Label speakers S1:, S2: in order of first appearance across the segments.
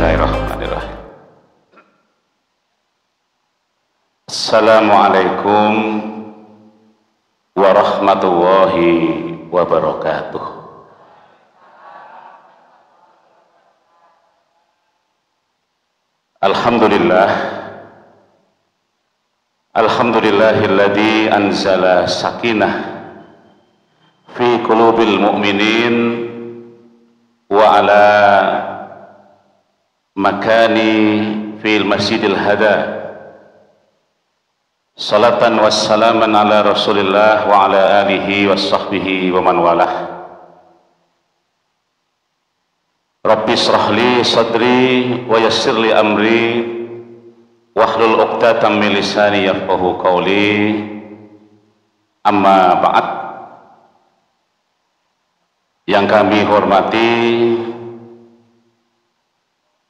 S1: Bismillahirrahmanirrahim. Assalamualaikum warahmatullahi wabarakatuh. Alhamdulillah, alhamdulillahilladzi anzala sakinah fi qulubil mu'minin wa ala makani fil masjidil hada. Salatan wassalaman ala rasulillah wa ala alihi wa sahbihi wa man walah. Rabbi shrahli sadri wa yassirli amri wahlul uqdatam min lisani yafqahu qawli. Amma ba'd. Yang kami hormati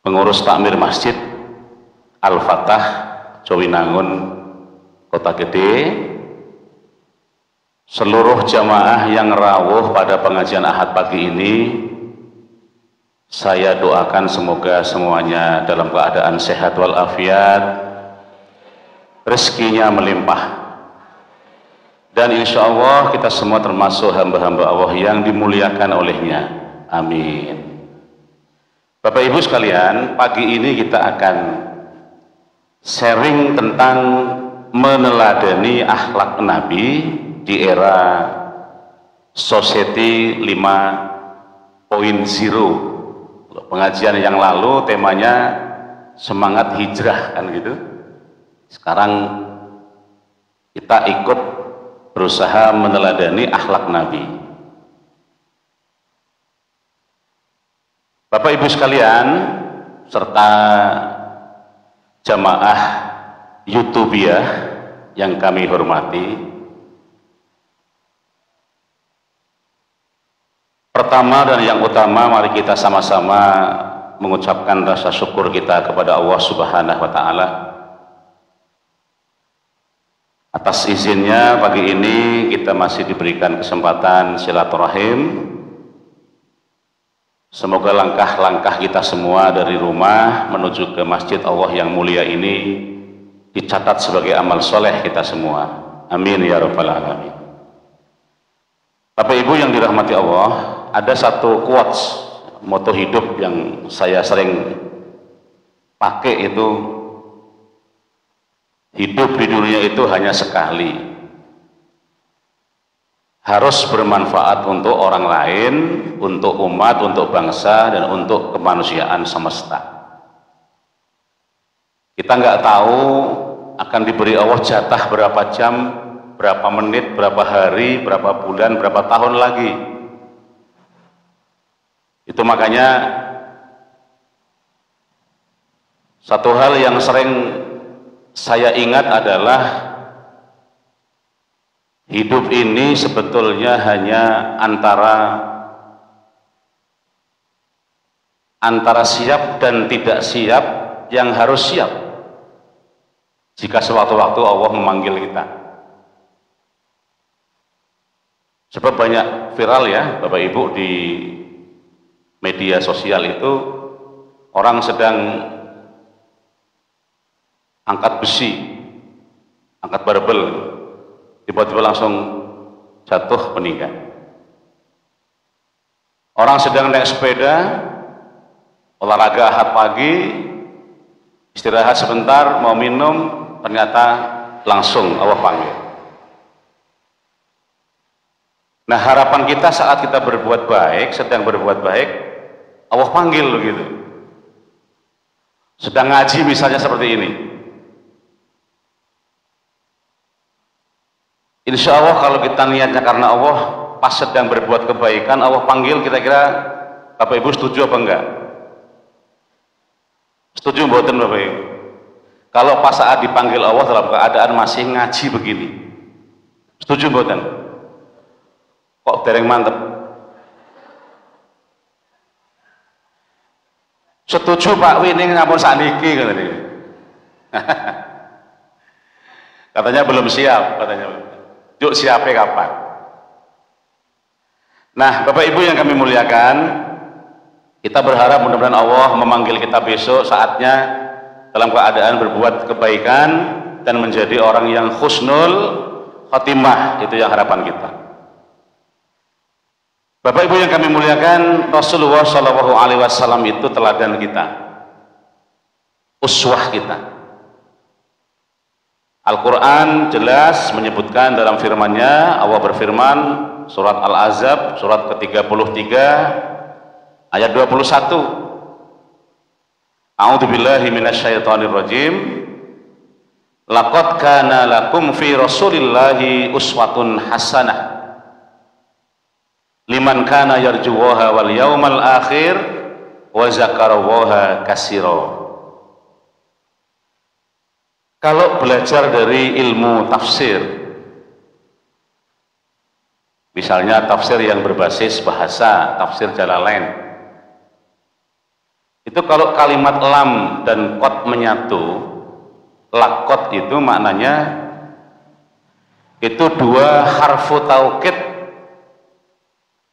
S1: pengurus takmir Masjid Al-Fatah Jowinangun Kota Gede, seluruh jamaah yang rawuh pada pengajian Ahad pagi ini, saya doakan semoga semuanya dalam keadaan sehat walafiat, rezekinya melimpah, dan insya Allah kita semua termasuk hamba-hamba Allah yang dimuliakan olehnya. Amin. Bapak Ibu sekalian, pagi ini kita akan sharing tentang meneladani akhlak Nabi di era Society 5.0. Pengajian yang lalu temanya semangat hijrah, kan gitu. Sekarang kita ikut berusaha meneladani akhlak Nabi. Bapak Ibu sekalian serta jamaah YouTubiah yang kami hormati, pertama dan yang utama, mari kita sama-sama mengucapkan rasa syukur kita kepada Allah Subhanahu wa Ta'ala atas izinnya pagi ini kita masih diberikan kesempatan silaturahim. Semoga langkah-langkah kita semua dari rumah menuju ke masjid Allah yang mulia ini dicatat sebagai amal soleh kita semua. Amin ya rabbal alamin. Bapak Ibu yang dirahmati Allah, ada satu quotes moto hidup yang saya sering pakai, itu hidup di dunia itu hanya sekali, harus bermanfaat untuk orang lain, untuk umat, untuk bangsa, dan untuk kemanusiaan semesta. Kita nggak tahu akan diberi Allah jatah berapa jam, berapa menit, berapa hari, berapa bulan, berapa tahun lagi. Itu makanya satu hal yang sering saya ingat adalah hidup ini sebetulnya hanya antara siap dan tidak siap, yang harus siap jika sewaktu-waktu Allah memanggil kita. Sebab banyak viral ya Bapak Ibu di media sosial itu, orang sedang angkat besi, angkat barbel, tiba-tiba langsung jatuh meninggal. Orang sedang naik sepeda, olahraga Ahad pagi, istirahat sebentar, mau minum, ternyata langsung Allah panggil. Nah, harapan kita saat kita berbuat baik, sedang berbuat baik, Allah panggil begitu. Sedang ngaji misalnya seperti ini. Insya Allah kalau kita niatnya karena Allah, pas sedang berbuat kebaikan, Allah panggil, kira-kira Bapak Ibu setuju apa enggak? Setuju mboten Bapak Ibu? Kalau pas saat dipanggil Allah dalam keadaan masih ngaji begini, setuju mboten? Kok dereng mantep? Setuju Pak Wining ngampun saniki katanya. Katanya belum siap, katanya. Yuk siapnya kapan? Nah, Bapak Ibu yang kami muliakan, Kita berharap mudah-mudahan Allah memanggil kita besok saatnya dalam keadaan berbuat kebaikan dan menjadi orang yang husnul khotimah. Itu yang harapan kita. Bapak Ibu yang kami muliakan, Rasulullah SAW itu teladan kita, uswah kita. Al-Quran jelas menyebutkan dalam firman-Nya, Allah berfirman surat Al-Ahzab surat ke-33 ayat 21, A'udzubillahi minasyaitonir rajim, laqad kana lakum fi rasulillahi uswatun hasanah liman kana yarjuwaha wal yaumal akhir wa zakarawaha katsira. Kalau belajar dari ilmu tafsir, misalnya tafsir yang berbasis bahasa, tafsir Jalalain, itu kalau kalimat lam dan qad menyatu, laqad itu maknanya itu dua harfu taukid,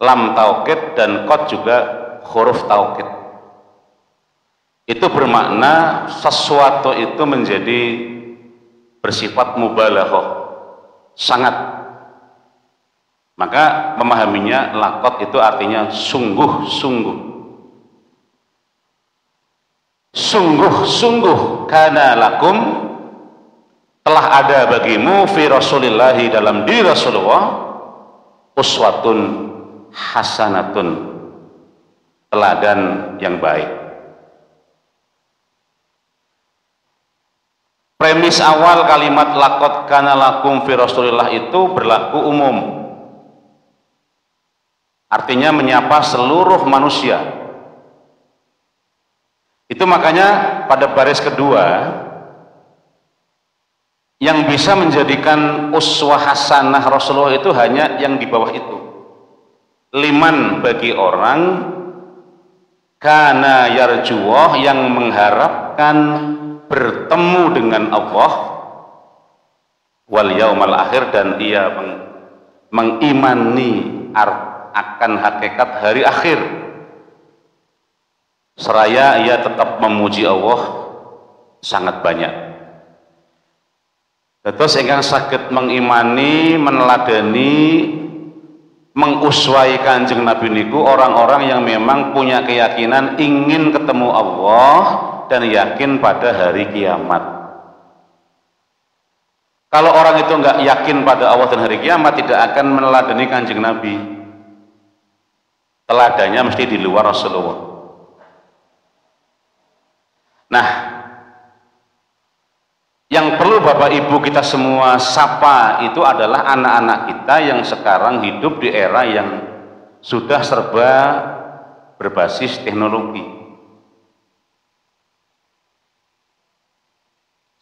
S1: lam taukid dan qad juga huruf taukid. Itu bermakna sesuatu itu menjadi bersifat mubalaghah, sangat. Maka memahaminya laqad itu artinya sungguh-sungguh. Sungguh-sungguh kana lakum, telah ada bagimu fi rasulillahi, dalam diri Rasulullah, uswatun hasanatun, teladan yang baik. Premis awal kalimat laqad kana lakum fi rasulillah itu berlaku umum, artinya menyapa seluruh manusia. Itu makanya pada baris kedua, yang bisa menjadikan uswah hasanah Rasulullah itu hanya yang di bawah itu. Liman, bagi orang, kana yarjuwah, yang mengharapkan bertemu dengan Allah, wal yaumal akhir, dan ia mengimani akan hakikat hari akhir, seraya ia tetap memuji Allah sangat banyak. Terus ingkang saged mengimani, meneladani, menguswai Kanjeng Nabi niku orang-orang yang memang punya keyakinan ingin ketemu Allah dan yakin pada hari kiamat. Kalau orang itu nggak yakin pada Allah dan hari kiamat, tidak akan meneladani Kanjeng Nabi. Teladannya mesti di luar Rasulullah. Nah, yang perlu Bapak Ibu kita semua sapa itu adalah anak-anak kita yang sekarang hidup di era yang sudah serba berbasis teknologi.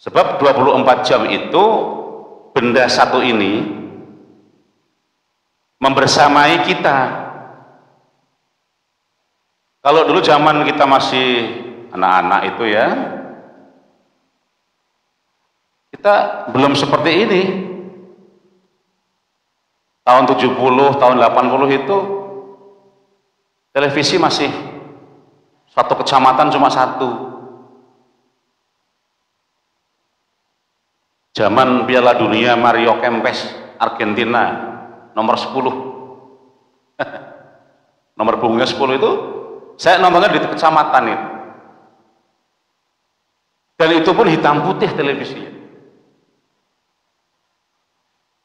S1: Sebab 24 jam itu benda satu ini membersamai kita. Kalau dulu zaman kita masih anak-anak itu ya, kita belum seperti ini. Tahun 70, tahun 80 itu televisi masih satu kecamatan cuma satu. Zaman Piala Dunia Mario Kempes Argentina nomor 10 nomor punggungnya 10 itu saya nontonnya di kecamatan itu, dan itu pun hitam putih televisinya.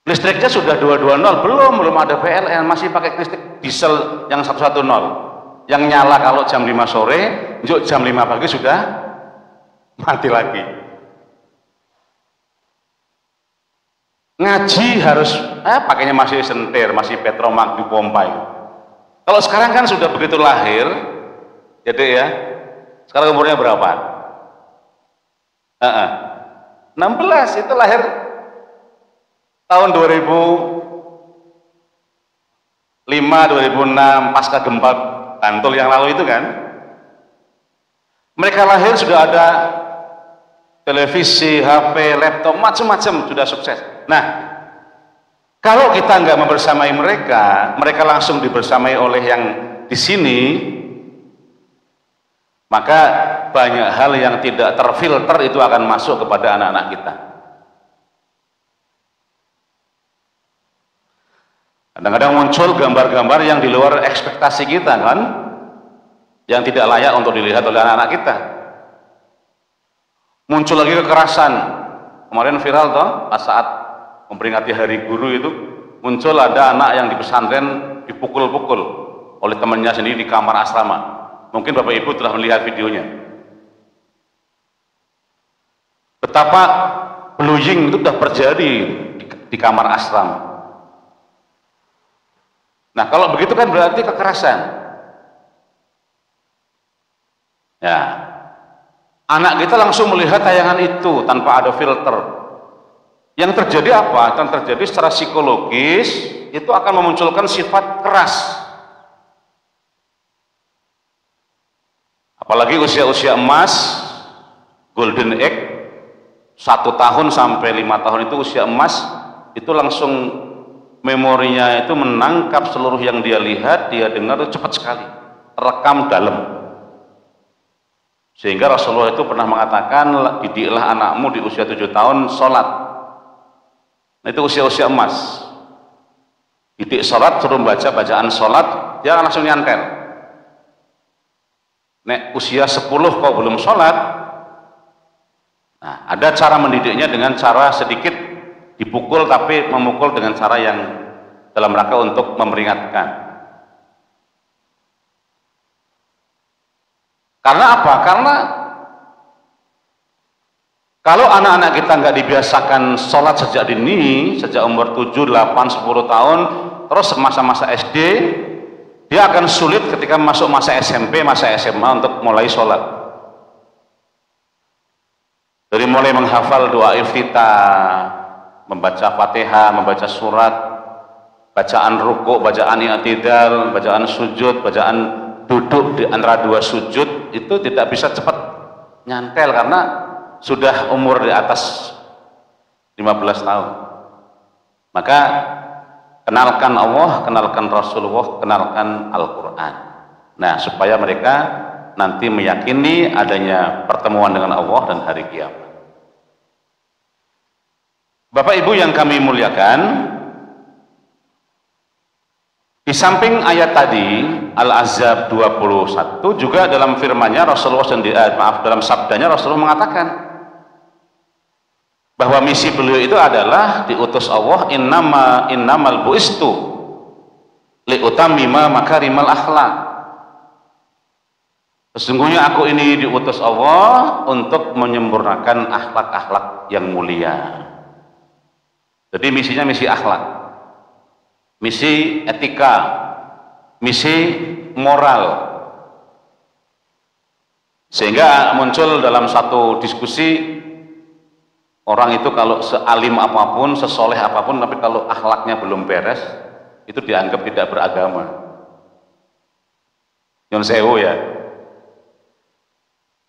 S1: Listriknya sudah 220, belum ada PLN, masih pakai listrik diesel yang 110 yang nyala kalau jam 5 sore, jam 5 pagi sudah mati lagi. Ngaji harus pakainya masih sentir, masih petromak di pompa itu. Kalau sekarang kan sudah begitu lahir, jadi ya, sekarang umurnya berapa? 16, itu lahir tahun 2005, 2006, pasca gempa Bantul yang lalu itu kan. Mereka lahir sudah ada televisi, HP, laptop, macam-macam, sudah sukses. Nah, kalau kita nggak membersamai mereka, mereka langsung dibersamai oleh yang di sini, maka banyak hal yang tidak terfilter itu akan masuk kepada anak-anak kita. Kadang-kadang muncul gambar-gambar yang di luar ekspektasi kita kan, yang tidak layak untuk dilihat oleh anak-anak kita. Muncul lagi kekerasan. Kemarin viral toh, pas saat memperingati Hari Guru itu, muncul ada anak yang di pesantren dipukul-pukul oleh temannya sendiri di kamar asrama. Mungkin Bapak Ibu telah melihat videonya. Betapa bullying itu sudah terjadi di kamar asrama. Nah, kalau begitu kan berarti kekerasan. Ya. Anak kita langsung melihat tayangan itu tanpa ada filter. Yang terjadi apa? Yang terjadi secara psikologis itu akan memunculkan sifat keras. Apalagi usia-usia emas, golden age, 1 tahun sampai 5 tahun itu usia emas, itu langsung memorinya itu menangkap seluruh yang dia lihat, dia dengar itu cepat sekali, terekam dalam. Sehingga Rasulullah itu pernah mengatakan, didiklah anakmu di usia 7 tahun sholat. Nah, itu usia-usia emas. Didik sholat, suruh baca bacaan sholat, dia langsung nyantel. Nek usia 10 kok belum sholat, nah, ada cara mendidiknya dengan cara sedikit dipukul, tapi memukul dengan cara yang dalam rangka untuk memperingatkan. Karena apa? Karena kalau anak-anak kita nggak dibiasakan sholat sejak dini, sejak umur 7, 8, 10 tahun, terus masa-masa SD, dia akan sulit ketika masuk masa SMP, masa SMA untuk mulai sholat. Dari mulai menghafal doa iftitah, membaca Fatihah, membaca surat, bacaan rukuk, bacaan i'tidal, bacaan sujud, bacaan duduk di antara 2 sujud, itu tidak bisa cepat nyantel karena sudah umur di atas 15 tahun. Maka kenalkan Allah, kenalkan Rasulullah, kenalkan Al-Quran. Nah, supaya mereka nanti meyakini adanya pertemuan dengan Allah dan hari kiamat. Bapak Ibu yang kami muliakan, di samping ayat tadi Al-Ahzab 21, juga dalam firman-Nya Rasulullah sendiri, dalam sabdanya Rasulullah mengatakan bahwa misi beliau itu adalah diutus Allah, innamal bu'istu liutammima makarimal akhlak. Sesungguhnya aku ini diutus Allah untuk menyempurnakan akhlak-akhlak yang mulia. Jadi misinya misi akhlak, misi etika, misi moral. Sehingga muncul dalam satu diskusi, orang itu kalau sealim apapun, sesoleh apapun, tapi kalau akhlaknya belum beres, itu dianggap tidak beragama. Nyun sewu ya.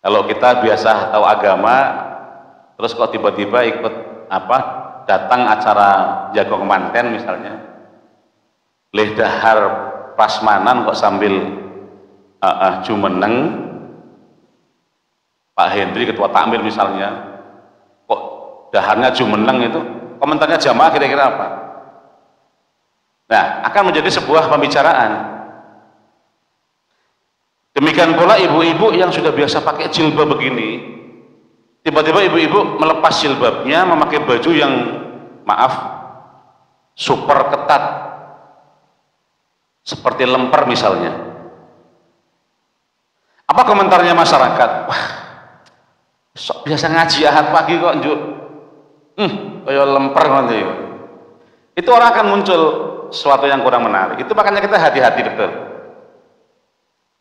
S1: Kalau kita biasa tahu agama, terus kok tiba-tiba ikut datang acara jago kemanten misalnya, leh dahar prasmanan kok sambil jumeneng, Pak Hendri ketua takmir misalnya, kok daharnya jumeneng, itu komentarnya jamaah kira-kira apa? Nah, akan menjadi sebuah pembicaraan. Demikian pula ibu-ibu yang sudah biasa pakai jilbab begini, tiba-tiba ibu-ibu melepas jilbabnya, memakai baju yang super ketat seperti lemper misalnya. Apa komentarnya masyarakat? Wah, sok biasa ngaji ahad pagi kok njuk kayak lemper nanti. Itu orang akan muncul sesuatu yang kurang menarik. Itu makanya kita hati-hati betul.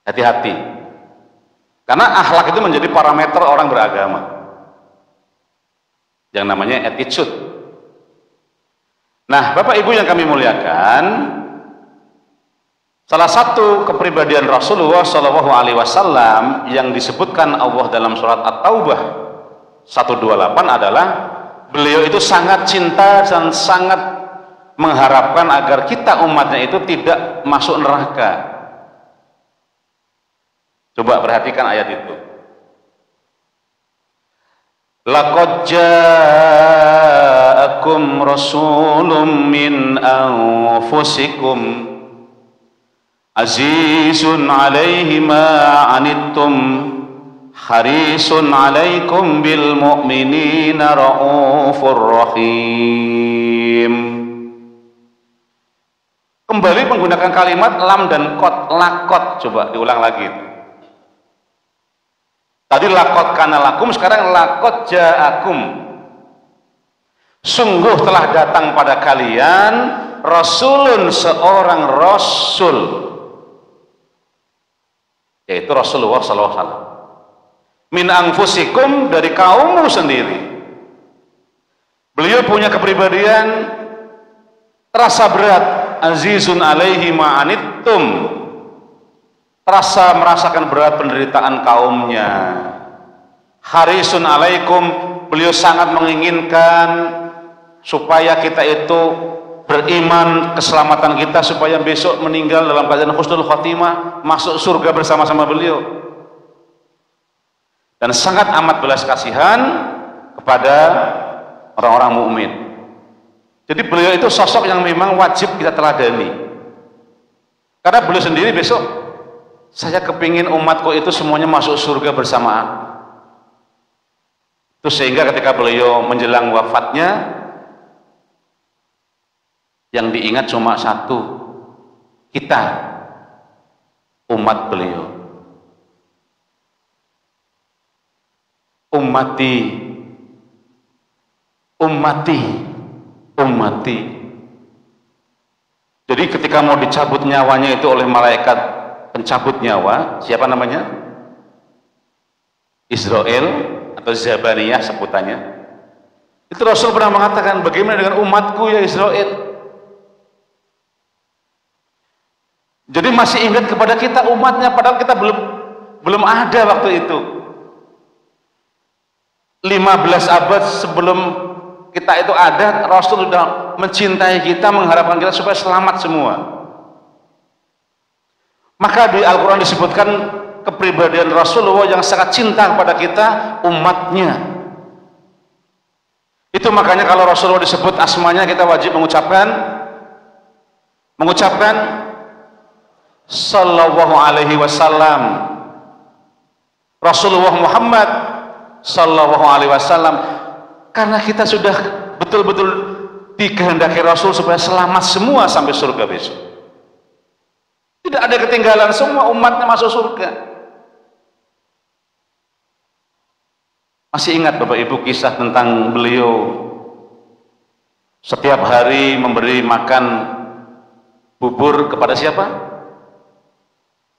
S1: Hati-hati. Karena akhlak itu menjadi parameter orang beragama. Yang namanya attitude. Nah, Bapak Ibu yang kami muliakan, salah satu kepribadian Rasulullah Shallallahu Alaihi Wasallam yang disebutkan Allah dalam surat At-Taubah 128 adalah beliau itu sangat cinta dan sangat mengharapkan agar kita umatnya itu tidak masuk neraka. Coba perhatikan ayat itu. Laqad ja'akum rasulun min anfusikum azizun 'alaihi ma 'anittum harisun 'alaikum bil mu'minina raufur rahim. Kembali menggunakan kalimat lam dan kot, lakot. Coba diulang lagi. Tadi lakot kana lakum, sekarang lakot ja'akum. Sungguh telah datang pada kalian rasulun, seorang rasul, yaitu Rasulullah SAW. Min anfusikum, dari kaummu sendiri. Beliau punya kepribadian terasa berat, azizun alaihi ma'anittum, terasa merasakan berat penderitaan kaumnya. Harisun alaikum, beliau sangat menginginkan supaya kita itu beriman, keselamatan kita, supaya besok meninggal dalam keadaan husnul khotimah, masuk surga bersama-sama beliau. Dan sangat amat belas kasihan kepada orang-orang mukmin. Jadi beliau itu sosok yang memang wajib kita teladani, karena beliau sendiri besok, saya kepingin umatku itu semuanya masuk surga bersamaan. Itu sehingga ketika beliau menjelang wafatnya, yang diingat cuma satu, kita, umat beliau. Ummati, ummati, ummati. Jadi ketika mau dicabut nyawanya itu oleh malaikat pencabut nyawa, siapa namanya? Israel atau Zabaniyah sebutannya. Itu Rasul pernah mengatakan, bagaimana dengan umatku ya Israel? Jadi masih ingat kepada kita umatnya, padahal kita belum ada waktu itu. 15 abad sebelum kita itu ada, Rasul sudah mencintai kita, mengharapkan kita supaya selamat semua. Maka di Al-Quran disebutkan kepribadian Rasulullah yang sangat cinta kepada kita, umatnya. Itu makanya kalau Rasulullah disebut asmanya, kita wajib mengucapkan sallallahu alaihi wasallam. Rasulullah Muhammad sallallahu alaihi wasallam, karena kita sudah betul-betul dikehendaki Rasul supaya selamat semua sampai surga besok. Tidak ada ketinggalan, semua umatnya masuk surga. Masih ingat Bapak Ibu kisah tentang beliau setiap hari memberi makan bubur kepada siapa?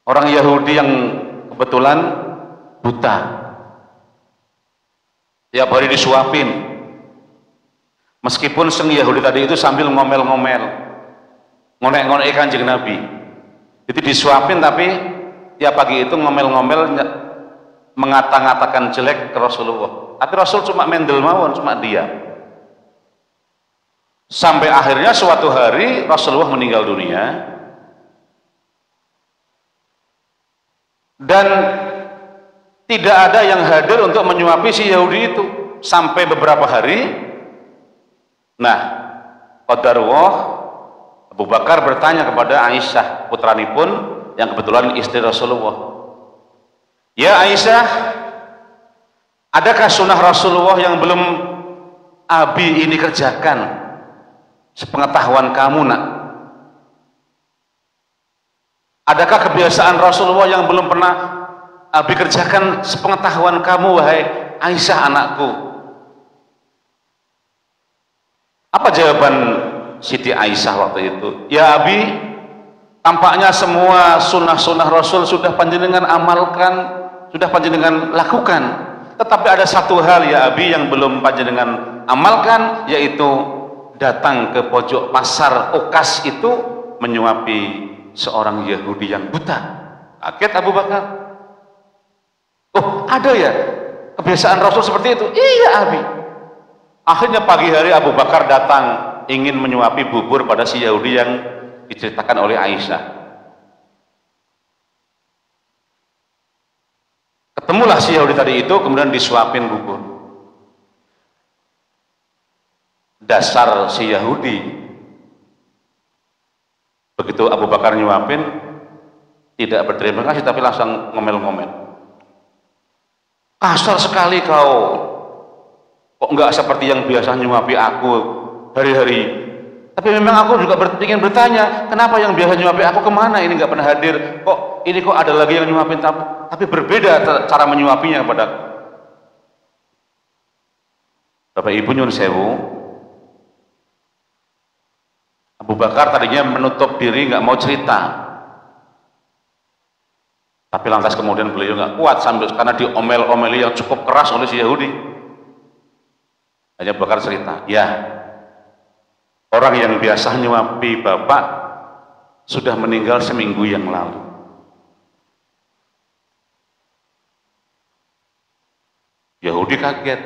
S1: Orang Yahudi yang kebetulan buta. Tiap hari disuapin, meskipun sang Yahudi tadi itu sambil ngomel-ngomel, ngonek-ngonek Kanjeng Nabi. Itu disuapin, tapi ya pagi itu ngomel-ngomel, mengata-ngatakan jelek ke Rasulullah. Tapi Rasul cuma mendel mawon, cuma diam. Sampai akhirnya suatu hari Rasulullah meninggal dunia, dan tidak ada yang hadir untuk menyuapi si Yahudi itu sampai beberapa hari. Nah, qadarullah, Abu Bakar bertanya kepada Aisyah putranipun yang kebetulan istri Rasulullah, ya Aisyah, adakah sunnah Rasulullah yang belum Abi ini kerjakan sepengetahuan kamu nak? Adakah kebiasaan Rasulullah yang belum pernah Abi kerjakan sepengetahuan kamu, wahai Aisyah anakku? Apa jawaban Siti Aisyah waktu itu? Ya Abi, tampaknya semua sunnah-sunnah Rasul sudah panjenengan amalkan, sudah panjenengan lakukan. Tetapi ada satu hal ya Abi yang belum panjenengan amalkan, yaitu datang ke pojok pasar Ukas itu menyuapi seorang Yahudi yang buta. Kaget Abu Bakar. Oh, ada ya kebiasaan Rasul seperti itu? Iya Abi. Akhirnya pagi hari Abu Bakar datang ingin menyuapi bubur pada si Yahudi yang diceritakan oleh Aisyah. Ketemulah si Yahudi tadi itu, kemudian disuapin bubur. Dasar si Yahudi, begitu Abu Bakar nyuapin, tidak berterima kasih tapi langsung ngomel-ngomel. Kasar sekali kau, kok enggak seperti yang biasa nyuapi aku hari-hari. Tapi memang aku juga ingin bertanya, kenapa yang biasa nyuapi aku kemana? Ini nggak pernah hadir. Kok ini kok ada lagi yang nyuapin, tapi berbeda cara menyuapinya kepada Bapak Ibu nyun sewu. Abu Bakar tadinya menutup diri, nggak mau cerita. Tapi lantas kemudian beliau nggak kuat sambil karena diomel-omeli yang cukup keras oleh si Yahudi. Hanya Abu Bakar cerita, ya. Orang yang biasa nyuapi bapak sudah meninggal seminggu yang lalu. Yahudi kaget.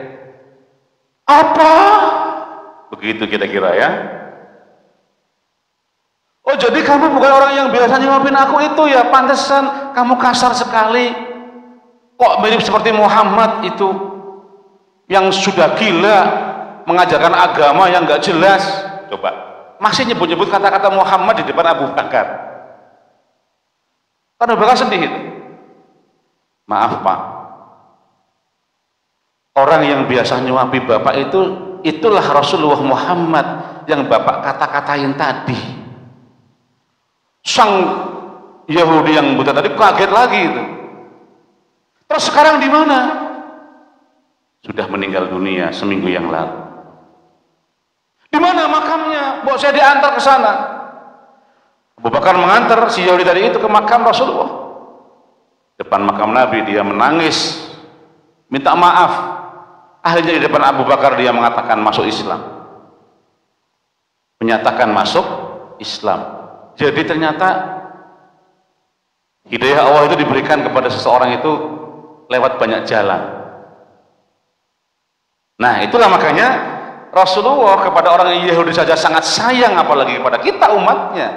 S1: Apa? Begitu kira-kira ya. Oh jadi kamu bukan orang yang biasa nyuapin aku itu ya, pantesan kamu kasar sekali. Kok mirip seperti Muhammad itu yang sudah gila mengajarkan agama yang gak jelas. Coba, masih nyebut-nyebut kata-kata Muhammad di depan Abu Bakar. Kan Abu Bakar sedih itu. Maaf Pak, orang yang biasa nyuapi bapak itu, itulah Rasulullah Muhammad yang bapak kata-katain tadi. Sang Yahudi yang buta tadi kaget lagi itu. Terus sekarang di mana? Sudah meninggal dunia seminggu yang lalu. Di mana makamnya? Mau saya diantar ke sana. Abu Bakar mengantar si Yahudi tadi itu ke makam Rasulullah. Depan makam Nabi dia menangis, minta maaf. Akhirnya di depan Abu Bakar dia mengatakan masuk Islam. Menyatakan masuk Islam. Jadi ternyata hidayah Allah itu diberikan kepada seseorang itu lewat banyak jalan. Nah, itulah makanya Rasulullah kepada orang Yahudi saja sangat sayang, apalagi kepada kita umatnya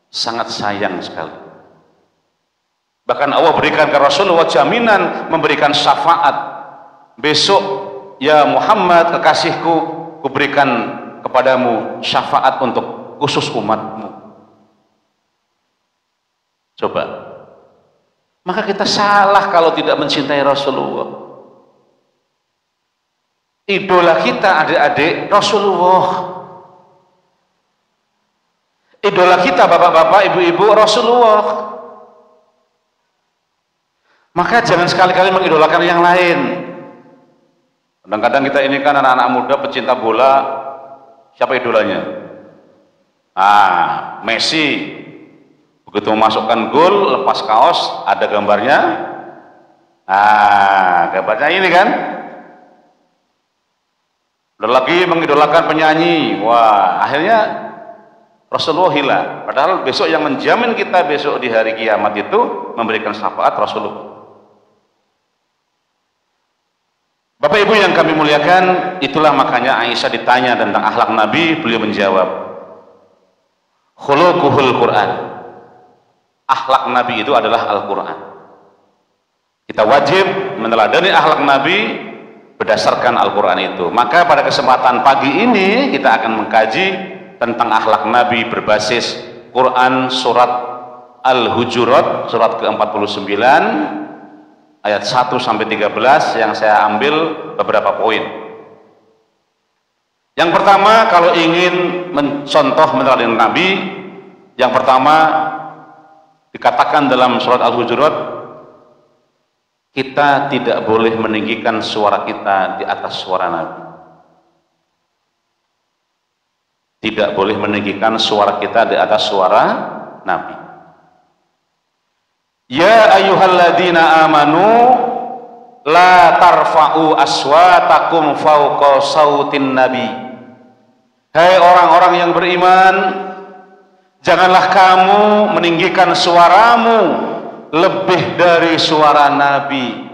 S1: sangat sayang sekali. Bahkan Allah berikan ke Rasulullah jaminan, memberikan syafaat. Besok ya Muhammad kekasihku, kuberikan kepadamu syafaat untuk khusus umatmu. Coba, maka kita salah kalau tidak mencintai Rasulullah. Idola kita adik-adik Rasulullah. Idola kita bapak-bapak, ibu-ibu Rasulullah. Maka jangan sekali-kali mengidolakan yang lain. Kadang-kadang kita ini kan anak-anak muda pecinta bola, siapa idolanya? Messi. Begitu memasukkan gol, lepas kaos, ada gambarnya. Gambarnya ini kan. Udah lagi mengidolakan penyanyi, wah akhirnya Rasulullah hilang. Padahal besok yang menjamin kita besok di hari kiamat itu memberikan syafaat Rasulullah. Bapak Ibu yang kami muliakan, itulah makanya Aisyah ditanya tentang akhlak Nabi, beliau menjawab, khuluquhul Quran. Akhlak Nabi itu adalah Al-Quran. Kita wajib meneladani akhlak Nabi berdasarkan Al-Quran itu. Maka pada kesempatan pagi ini kita akan mengkaji tentang akhlak Nabi berbasis Quran surat Al-Hujurat surat ke-49 ayat 1 sampai 13 yang saya ambil beberapa poin. Yang pertama, kalau ingin mencontoh meneladani Nabi, yang pertama dikatakan dalam surat Al-Hujurat, kita tidak boleh meninggikan suara kita di atas suara Nabi. Tidak boleh meninggikan suara kita di atas suara Nabi. Ya ayyuhalladzina amanu la tarfa'u aswatakum fawqa sautin nabi. Hai orang-orang yang beriman, janganlah kamu meninggikan suaramu lebih dari suara Nabi.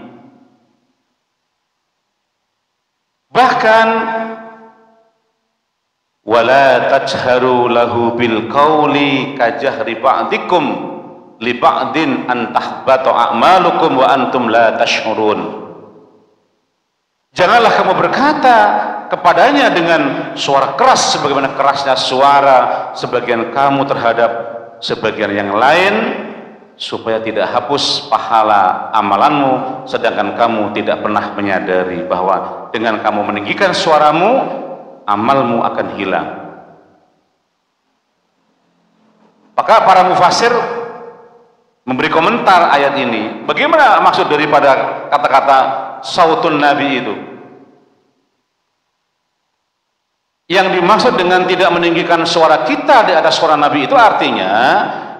S1: Bahkan wala tajharu lahu bil qauli kajahri ba'dikum li ba'din an tahbata a'malukum wa antum la tash'urun. Janganlah kamu berkata kepadanya dengan suara keras sebagaimana kerasnya suara sebagian kamu terhadap sebagian yang lain, supaya tidak hapus pahala amalanmu sedangkan kamu tidak pernah menyadari bahwa dengan kamu meninggikan suaramu amalmu akan hilang. Maka para mufasir memberi komentar ayat ini. Bagaimana maksud daripada kata-kata sautun Nabi itu? Yang dimaksud dengan tidak meninggikan suara kita di atas suara Nabi itu artinya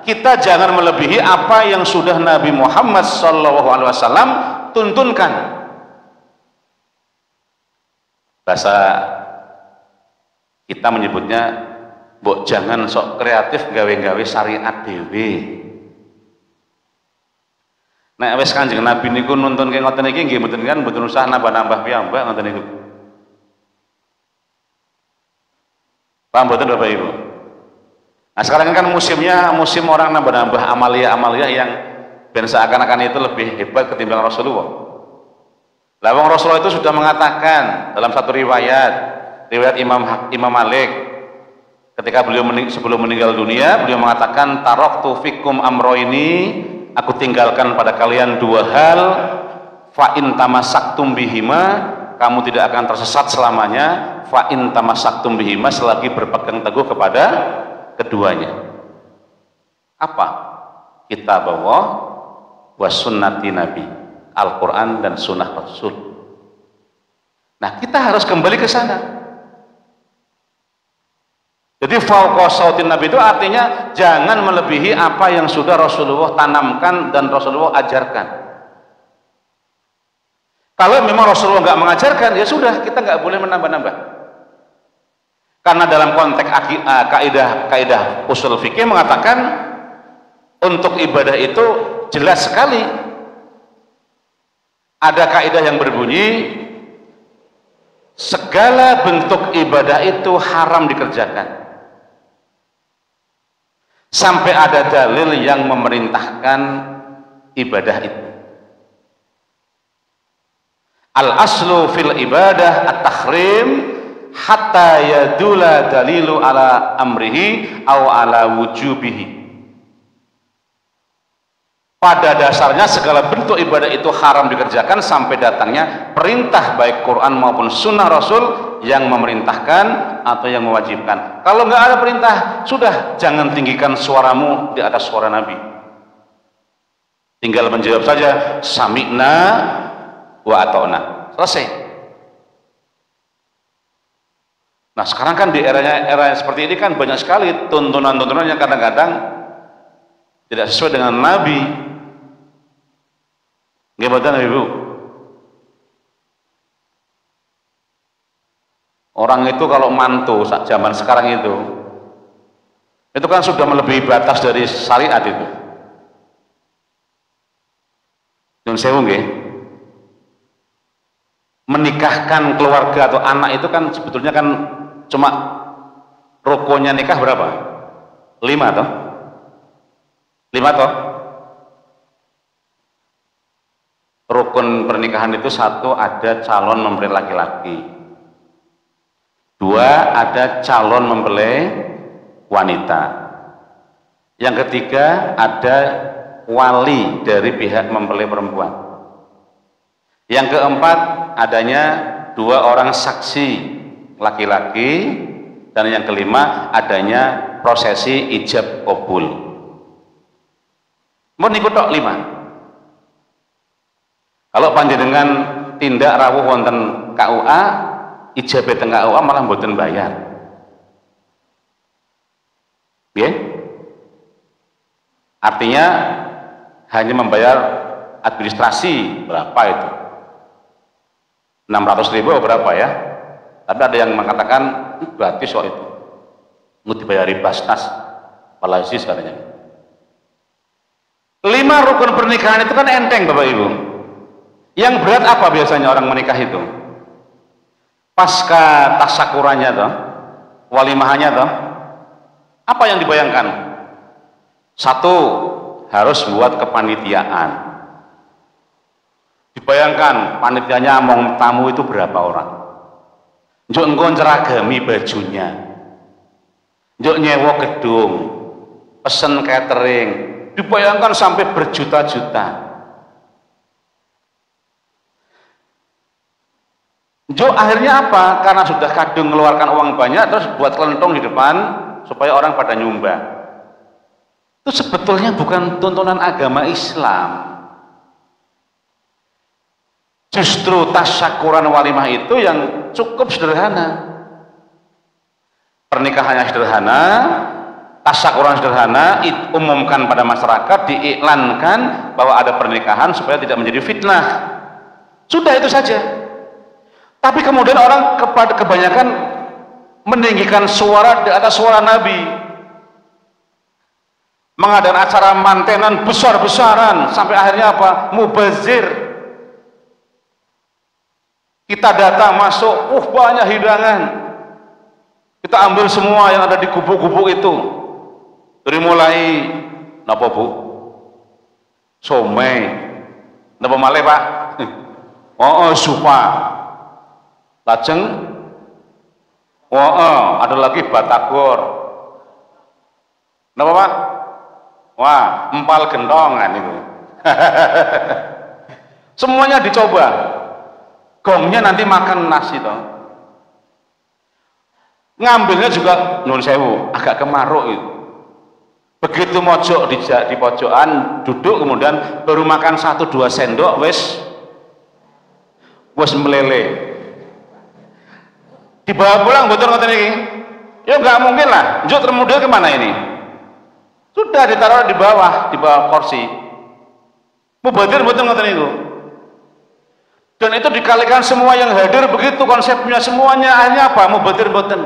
S1: kita jangan melebihi apa yang sudah Nabi Muhammad SAW tuntunkan. Bahasa kita menyebutnya, mbok jangan sok kreatif gawe-gawe syariat dewe. Nek wis Kanjeng Nabi niku nuntun ke ngoten iki nggih mboten kan mboten usah nambah-nambah piyambak ngoten niku. Paham mboten Bapak Ibu? Nah sekarang kan musimnya musim orang nambah-nambah amalia-amalia yang ben seakan-akan itu lebih hebat ketimbang Rasulullah. Lah wong Rasulullah itu sudah mengatakan dalam satu riwayat Imam Malik ketika beliau sebelum meninggal dunia, beliau mengatakan taraktu fikum amroini, aku tinggalkan pada kalian dua hal, fa in tamassaktum bihima, kamu tidak akan tersesat selamanya, fa in tamassaktum bihima, selagi berpegang teguh kepada keduanya. Apa? Kitab Allah wa sunnati Nabi, Al-Quran dan sunnah Rasul. Nah kita harus kembali ke sana. Jadi fauqa sautin Nabi itu artinya jangan melebihi apa yang sudah Rasulullah tanamkan dan Rasulullah ajarkan. Kalau memang Rasulullah nggak mengajarkan, ya sudah, kita nggak boleh menambah-nambah. Karena dalam konteks kaidah usul fikih mengatakan untuk ibadah itu jelas sekali. Ada kaidah yang berbunyi segala bentuk ibadah itu haram dikerjakan sampai ada dalil yang memerintahkan ibadah itu. Al-aslu fil ibadah at-tahrim hatta yadula dalilu ala amrihi aw ala wujubihi. Pada dasarnya segala bentuk ibadah itu haram dikerjakan sampai datangnya perintah baik Quran maupun sunnah Rasul yang memerintahkan atau yang mewajibkan. Kalau nggak ada perintah, sudah, jangan tinggikan suaramu di atas suara Nabi. Tinggal menjawab saja sami'na wa ata'na, selesai. Nah sekarang kan di era seperti ini kan banyak sekali tuntunan-tuntunan yang kadang-kadang tidak sesuai dengan Nabi. Nggih mboten Ibu? Orang itu kalau mantu saat zaman sekarang itu kan sudah melebihi batas dari syariat itu. Nyun sewu nggih. Menikahkan keluarga atau anak itu kan sebetulnya kan cuma rukunnya nikah berapa? 5 toh? 5 toh? Rukun pernikahan itu satu, ada calon mempelai laki-laki. 2, ada calon mempelai wanita. Yang ketiga, ada wali dari pihak mempelai perempuan. Yang keempat, adanya 2 orang saksi laki-laki. Dan yang kelima, adanya prosesi ijab qabul. Mau niku tok 5. Kalau panjenengan tindak rawuh wonten KUA, ijabah teng KUA malah mboten bayar. Nggih? Artinya hanya membayar administrasi berapa itu? 600.000 berapa ya? Tapi ada yang mengatakan gratis soal itu. Mau dibayari Basnas, Palazis katanya. 5 rukun pernikahan itu kan enteng Bapak Ibu. Yang berat apa biasanya orang menikah itu? Pasca tasakurannya toh, walimahannya toh, apa yang dibayangkan? 1, harus buat kepanitiaan. Dibayangkan panitianya mau tamu itu berapa orang. Njuk engko nceragami bajunya, njuk nyewa gedung, pesen catering, dibayangkan sampai berjuta-juta. Njuk akhirnya apa? Karena sudah kadung mengeluarkan uang banyak, terus buat kelentong di depan supaya orang pada nyumbang. Itu sebetulnya bukan tuntunan agama Islam. Justru tasyakuran walimah itu yang cukup sederhana. Pernikahannya sederhana, tasyakuran sederhana, umumkan pada masyarakat, diiklankan bahwa ada pernikahan supaya tidak menjadi fitnah. Sudah itu saja. Tapi kemudian orang kebanyakan meninggikan suara di atas suara Nabi, mengadakan acara mantenan besar-besaran sampai akhirnya apa? Mubazir. Kita datang masuk, banyak hidangan. Kita ambil semua yang ada di gubuk-gubuk itu. Dari mulai napa Bu? Somai. Napa malih Pak? Oh, supa. Lajeng ada lagi batagor. Napa Pak? Wah, empal gentongan itu. Semuanya dicoba. Gongnya nanti makan nasi toh. Ngambilnya juga nun sewu, agak kemaruk itu. Begitu mojok di pojokan, duduk kemudian baru makan 1-2 sendok wes meleleh. Dibawa pulang betul ngoten iki. Ya nggak mungkin lah. Njut termodel kemana ini? Sudah ditaruh di bawah kursi. Mubadir betul ngoten itu. Dan itu dikalikan semua yang hadir begitu konsepnya semuanya, akhirnya apa? Mubadir betul.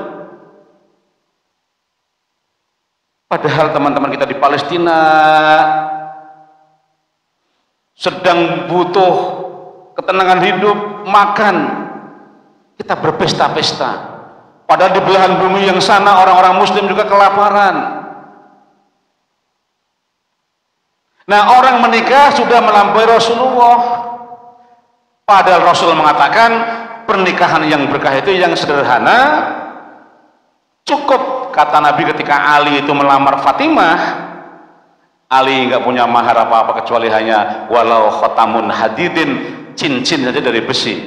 S1: Padahal teman-teman kita di Palestina sedang butuh ketenangan hidup, makan. Kita berpesta-pesta. Padahal di belahan bumi yang sana orang-orang muslim juga kelaparan. Nah, orang menikah sudah melampaui Rasulullah. Padahal Rasul mengatakan pernikahan yang berkah itu yang sederhana. Cukup kata Nabi ketika Ali itu melamar Fatimah. Ali nggak punya mahar apa-apa kecuali hanya walau khotamun hadidin, cincin saja dari besi.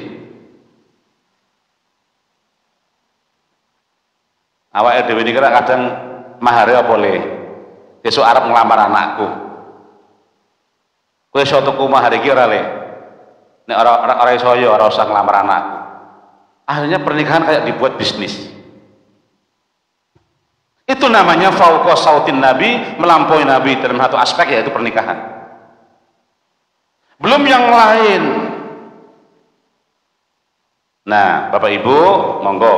S1: Awak dhewe iki kadang maharnya boleh. Besok Arab ngelamar anakku. Kowe iso tuku mahar iki ora le? Nek ora iso ya ora usah ngelamar anakku. Akhirnya pernikahan kayak dibuat bisnis. Itu namanya fauqa sautin Nabi, melampaui Nabi dalam satu aspek yaitu pernikahan. Belum yang lain. Nah, Bapak Ibu, monggo.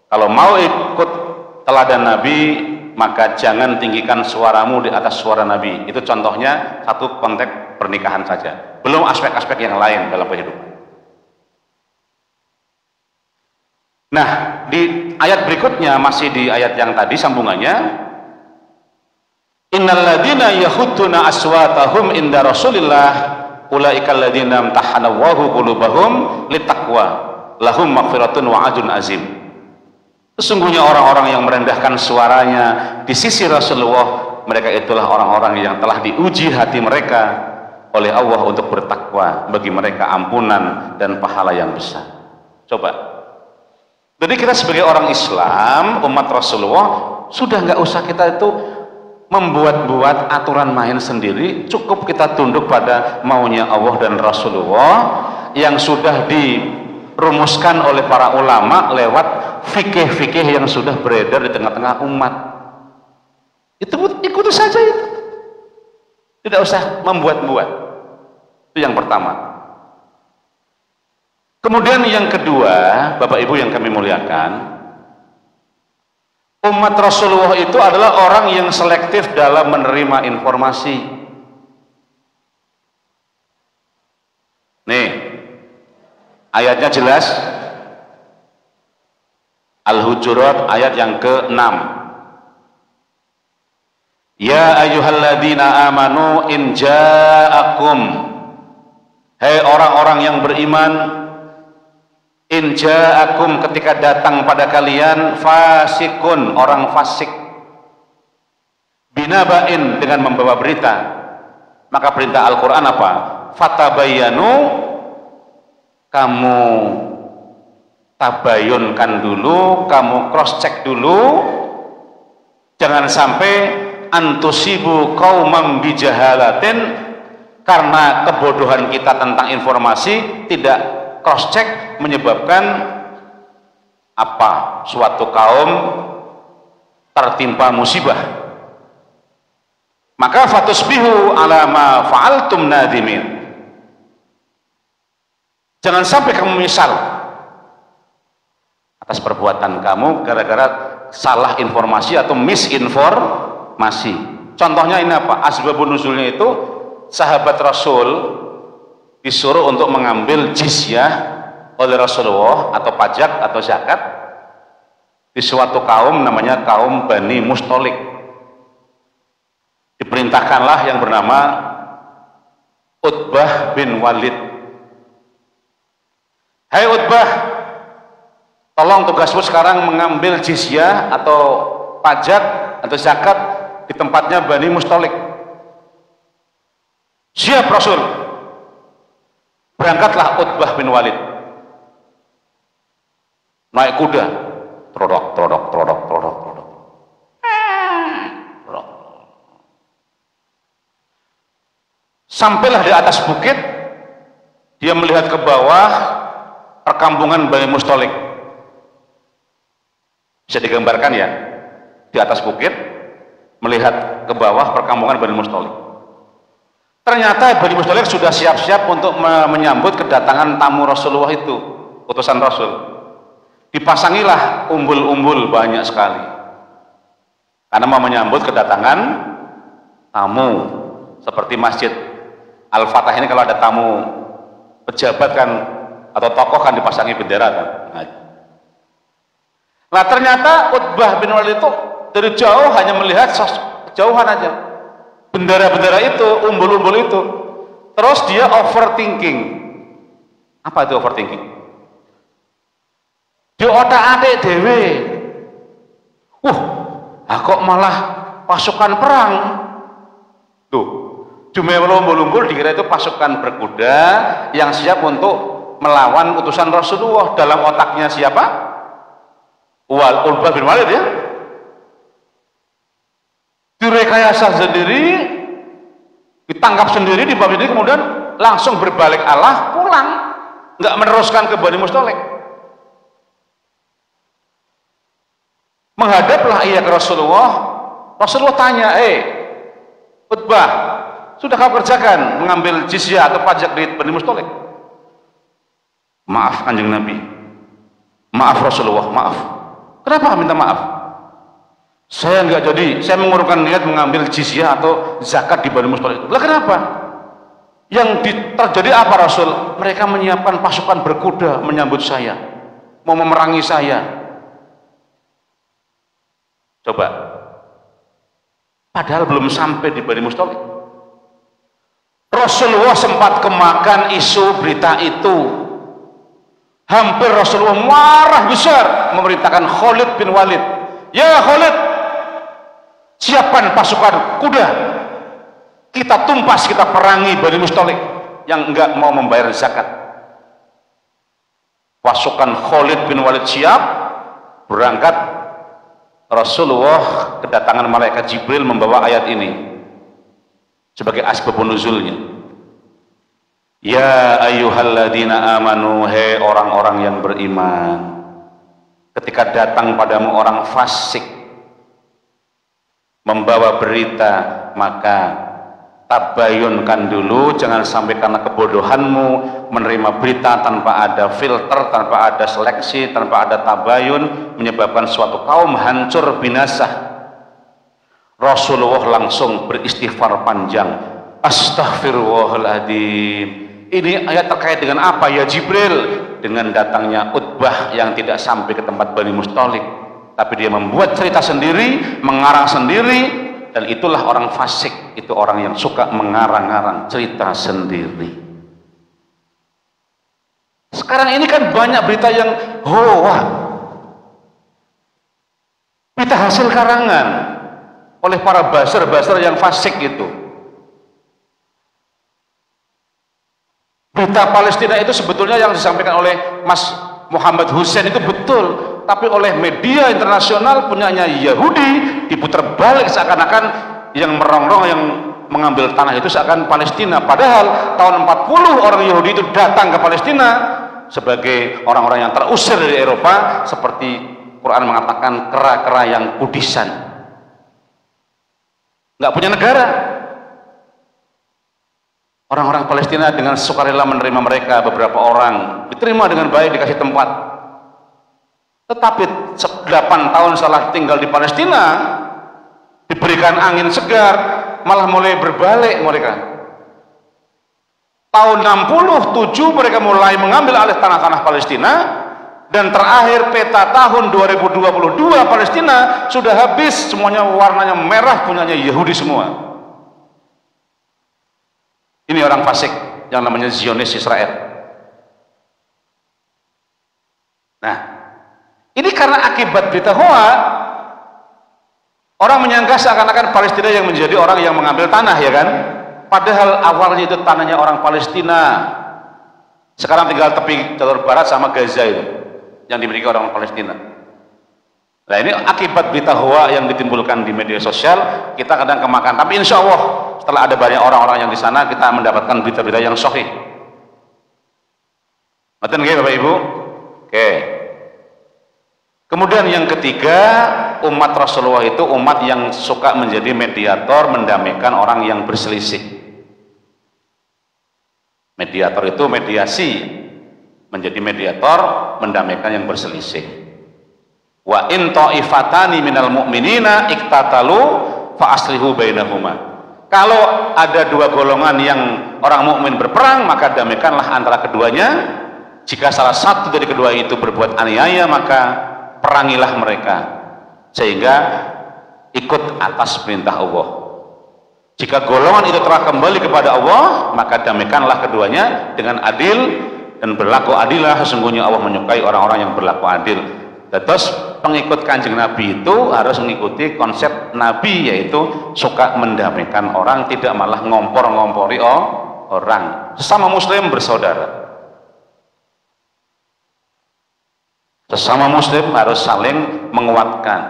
S1: Kalau mau ikut teladan Nabi, maka jangan tinggikan suaramu di atas suara Nabi. Itu contohnya satu konteks pernikahan saja. Belum aspek-aspek yang lain dalam kehidupan. Nah, di ayat berikutnya masih di ayat yang tadi sambungannya, innal ladzina yahudduna aswatahum inda Rasulillah ulaikal ladzina imtahanallahu qulubahum littaqwa lahum maghfiratun wa ajrun azim. Sesungguhnya orang-orang yang merendahkan suaranya di sisi Rasulullah, mereka itulah orang-orang yang telah diuji hati mereka oleh Allah untuk bertakwa, bagi mereka ampunan dan pahala yang besar. Coba. Jadi kita sebagai orang Islam, umat Rasulullah, sudah nggak usah kita itu membuat-buat aturan main sendiri, cukup kita tunduk pada maunya Allah dan Rasulullah yang sudah dirumuskan oleh para ulama lewat fikih-fikih yang sudah beredar di tengah-tengah umat. Itu ikuti saja itu. Tidak usah membuat-buat. Itu yang pertama. Kemudian yang kedua, Bapak Ibu yang kami muliakan, umat Rasulullah itu adalah orang yang selektif dalam menerima informasi. Nih, ayatnya jelas, Al-Hujurat ayat yang ke-6. Ya ayyuhalladzina amanu in ja'akum, hai orang-orang yang beriman, in ja'akum, ketika datang pada kalian, fasikun, orang fasik, binaba'in, dengan membawa berita, maka perintah Al-Quran apa? Fatabayyanu, kamu tabayunkan dulu, kamu cross check dulu, jangan sampai antusibu qaumam bijahalatin, karena kebodohan kita tentang informasi, tidak cross check, menyebabkan apa? Suatu kaum tertimpa musibah. Maka fatusbihu ala ma fa'altum nadimin, jangan sampai kamu menyesal atas perbuatan kamu gara-gara salah informasi atau misinformasi. Contohnya ini apa? Asbabun nuzulnya itu, sahabat Rasul disuruh untuk mengambil jizyah oleh Rasulullah atau pajak atau zakat di suatu kaum namanya kaum Bani Mustalik. Diperintahkanlah yang bernama Utbah bin Walid, hai Utbah, tolong tugasmu sekarang mengambil jizyah atau pajak atau zakat di tempatnya Bani Mustalik. Siap Rasul. Berangkatlah Utbah bin Walid, naik kuda, trodok trodok trodok trodok trodok, sampailah di atas bukit. Dia melihat ke bawah perkampungan Bani Mustalik. Bisa digambarkan ya, di atas bukit melihat ke bawah perkampungan Bani Mustalik. Ternyata Bani Mustalik sudah siap-siap untuk menyambut kedatangan tamu Rasulullah itu, utusan Rasul. Dipasangilah umbul-umbul banyak sekali, karena mau menyambut kedatangan tamu. Seperti Masjid Al-Fatah ini, kalau ada tamu pejabat kan atau tokoh kan dipasangi bendera kan. Nah ternyata Utbah bin Walid itu dari jauh hanya melihat kejauhan aja bendera-bendera itu, umbul-umbul itu. Terus dia overthinking. Apa itu overthinking? Di otak-atik dewe, kok malah pasukan perang. Tuh, cuma umbul-umbul dikira itu pasukan berkuda yang siap untuk melawan utusan Rasulullah. Dalam otaknya siapa? Utbah bin Walid ya. Direkayasa sendiri, ditangkap sendiri di bab ini, kemudian langsung berbalik arah pulang, nggak meneruskan ke Bani Mustalik. Menghadaplah ia ke Rasulullah. Rasulullah tanya, Utbah, sudah kau kerjakan mengambil jizyah atau pajak di Bani Mustalik? Maaf Kanjeng Nabi, maaf Rasulullah, maaf. Kenapa minta maaf? Saya nggak jadi, saya mengurungkan niat mengambil jizyah atau zakat di Bani Mustalik. Lah kenapa? Yang terjadi apa Rasul? Mereka menyiapkan pasukan berkuda menyambut saya, mau memerangi saya. Coba, padahal belum sampai di Bani Mustalik. Rasulullah sempat kemakan isu berita itu. Hampir Rasulullah marah besar, memerintahkan Khalid bin Walid, ya Khalid, siapkan pasukan kuda, kita tumpas, kita perangi Bani Mustalik yang enggak mau membayar zakat. Pasukan Khalid bin Walid siap, berangkat. Rasulullah kedatangan malaikat Jibril membawa ayat ini sebagai asbabun nuzulnya. Ya ayyuhalladzina amanu, hai orang-orang yang beriman, ketika datang padamu orang fasik membawa berita, maka tabayunkan dulu, jangan sampai karena kebodohanmu menerima berita tanpa ada filter, tanpa ada seleksi, tanpa ada tabayun, menyebabkan suatu kaum hancur binasa. Rasulullah langsung beristighfar panjang, astaghfirullahaladzim. Ini ayat terkait dengan apa ya Jibril? Dengan datangnya Utbah yang tidak sampai ke tempat Bani Mustalik, tapi dia membuat cerita sendiri, mengarang sendiri, dan Dan itulah orang fasik, itu orang yang suka mengarang-arang cerita sendiri. Sekarang ini kan banyak berita yang hoa, berita hasil karangan oleh para buzzer-buzzer yang fasik itu. Berita Palestina itu sebetulnya yang disampaikan oleh Mas Muhammad Hussein itu betul, tapi oleh media internasional punyanya Yahudi diputar balik seakan-akan yang merongrong, yang mengambil tanah itu seakan Palestina. Padahal tahun 40 orang Yahudi itu datang ke Palestina sebagai orang-orang yang terusir dari Eropa, seperti Quran mengatakan kera-kera yang kudisan, nggak punya negara. Orang-orang Palestina dengan sukarela menerima mereka, beberapa orang diterima dengan baik, dikasih tempat. Tetapi 8 tahun setelah tinggal di Palestina, diberikan angin segar, malah mulai berbalik mereka. Tahun 67 mereka mulai mengambil alih tanah-tanah Palestina, dan terakhir peta tahun 2022 Palestina sudah habis, semuanya warnanya merah, punyanya Yahudi semua. Ini orang fasik yang namanya Zionis Israel. Nah, ini karena akibat berita hoa, orang menyangka seakan-akan Palestina yang menjadi orang yang mengambil tanah, ya kan? Padahal awalnya itu tanahnya orang Palestina. Sekarang tinggal tepi jalur barat sama Gaza itu yang dimiliki orang Palestina. Nah, ini akibat berita hoa yang ditimbulkan di media sosial, kita kadang kemakan. Tapi insya Allah setelah ada banyak orang-orang yang di sana, kita mendapatkan berita-berita yang sahih. Betul nggih Bapak Ibu? Oke. Kemudian yang ketiga, umat Rasulullah itu umat yang suka menjadi mediator, mendamaikan orang yang berselisih. Mediator itu mediasi, menjadi mediator, mendamaikan yang berselisih. Wa in ta'ifatani minal mu'minina iktatalu fa aslihu bainahuma. Kalau ada dua golongan yang orang mukmin berperang, maka damaikanlah antara keduanya. Jika salah satu dari kedua itu berbuat aniaya, maka perangilah mereka sehingga ikut atas perintah Allah. Jika golongan itu telah kembali kepada Allah, maka damaikanlah keduanya dengan adil, dan berlaku adilah, sesungguhnya Allah menyukai orang-orang yang berlaku adil. Terus pengikut Kanjeng Nabi itu harus mengikuti konsep Nabi, yaitu suka mendamaikan orang, tidak malah ngompor-ngompori orang. Sesama muslim bersaudara. Sesama muslim harus saling menguatkan,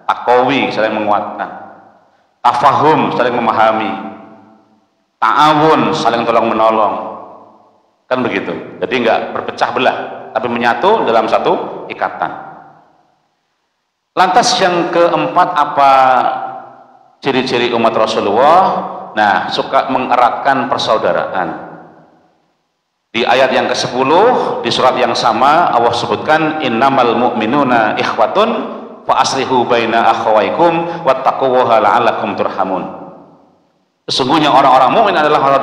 S1: taqawi, saling menguatkan, tafahum, saling memahami, ta'awun, saling tolong-menolong. Kan begitu. Jadi enggak berpecah belah, tapi menyatu dalam satu ikatan. Lantas yang keempat, apa ciri-ciri umat Rasulullah? Nah, suka mengeratkan persaudaraan. Di ayat yang ke-10 di surat yang sama Allah sebutkan innamal mu'minuna ikhwatun fa aslihu baina akhawaikum wattaqullaha la'allakum turhamun. Sesungguhnya orang-orang mukmin adalah orang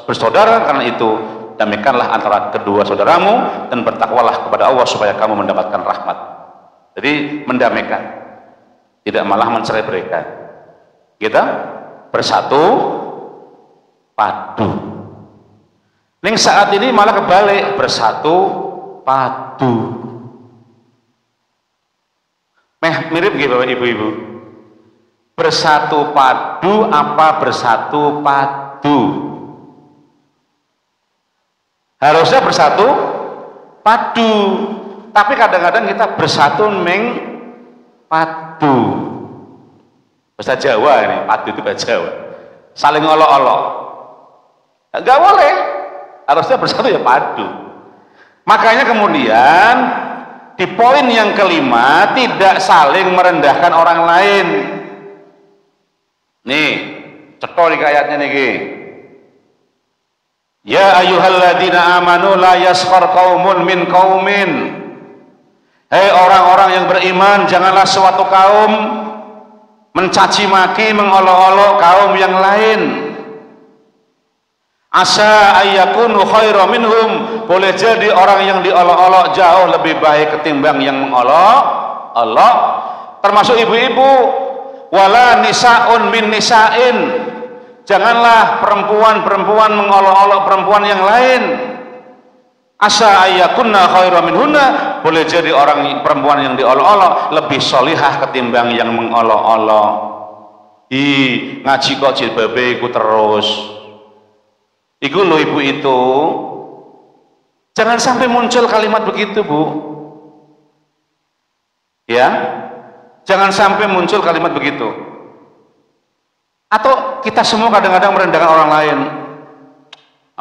S1: bersaudara, karena itu damaikanlah antara kedua saudaramu dan bertakwalah kepada Allah supaya kamu mendapatkan rahmat. Jadi mendamaikan, tidak malah mencerai-beraikan. Kita bersatu padu. Ning saat ini malah kebalik, bersatu padu. Mirip gitu Bapak Ibu-ibu. Bersatu padu apa bersatu padu? Harusnya bersatu padu. Tapi kadang-kadang kita bersatu meng padu. Bahasa Jawa ini, padu itu bahasa Jawa. Saling olok-olok. Enggak boleh. Harusnya bersatu ya padu. Makanya kemudian di poin yang kelima, tidak saling merendahkan orang lain. Nih, cetok di ayatnya nih. Ya ayyuhalladzina amanu la yaskhar qaumun min qaumin. Hei orang-orang yang beriman, janganlah suatu kaum mencaci maki, mengolok-olok kaum yang lain. Asa ayyakunu khairan minhum, boleh jadi orang yang diolok-olok jauh lebih baik ketimbang yang mengolok-olok. Termasuk ibu-ibu. Wala nisaun min nisain. Janganlah perempuan-perempuan mengolok-olok perempuan yang lain. Asa ayyakunna khairan minhunna, boleh jadi orang perempuan yang diolok-olok lebih solihah ketimbang yang mengolok-olok. Ngaji kok jilbabe iku terus. Iku lho ibu itu. Jangan sampai muncul kalimat begitu, Bu. Ya. Jangan sampai muncul kalimat begitu. Atau kita semua kadang-kadang merendahkan orang lain.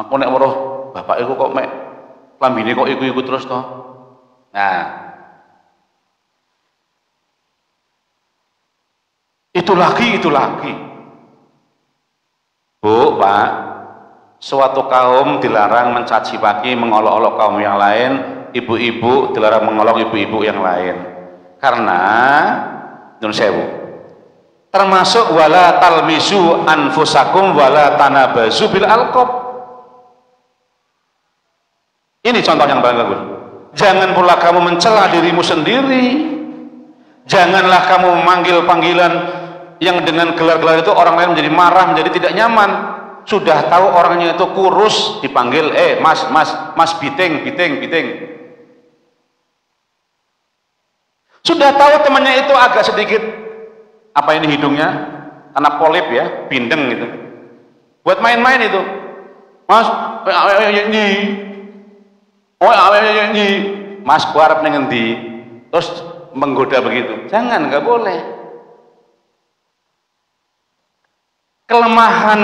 S1: Aku nek weruh bapak iku kok mek klambine kok iku-iku terus toh. Nah. Itu lagi. Bu, Pak, suatu kaum dilarang mencaci maki, mengolok-olok kaum yang lain, ibu-ibu dilarang mengolok ibu-ibu yang lain. Karena nun sewu, termasuk wala talmizu anfusakum wala tanabazu bil alqab. Ini contoh yang paling bagus. Jangan pula kamu mencela dirimu sendiri. Janganlah kamu memanggil panggilan yang dengan gelar-gelar itu orang lain menjadi marah, menjadi tidak nyaman. Sudah tahu orangnya itu kurus, dipanggil mas biting. Sudah tahu temannya itu agak sedikit apa ini hidungnya karena polip ya, bindeng gitu. Buat main-main itu. Mas, Mas gua arep ning endi? Terus menggoda begitu. Jangan, nggak boleh. Kelemahan,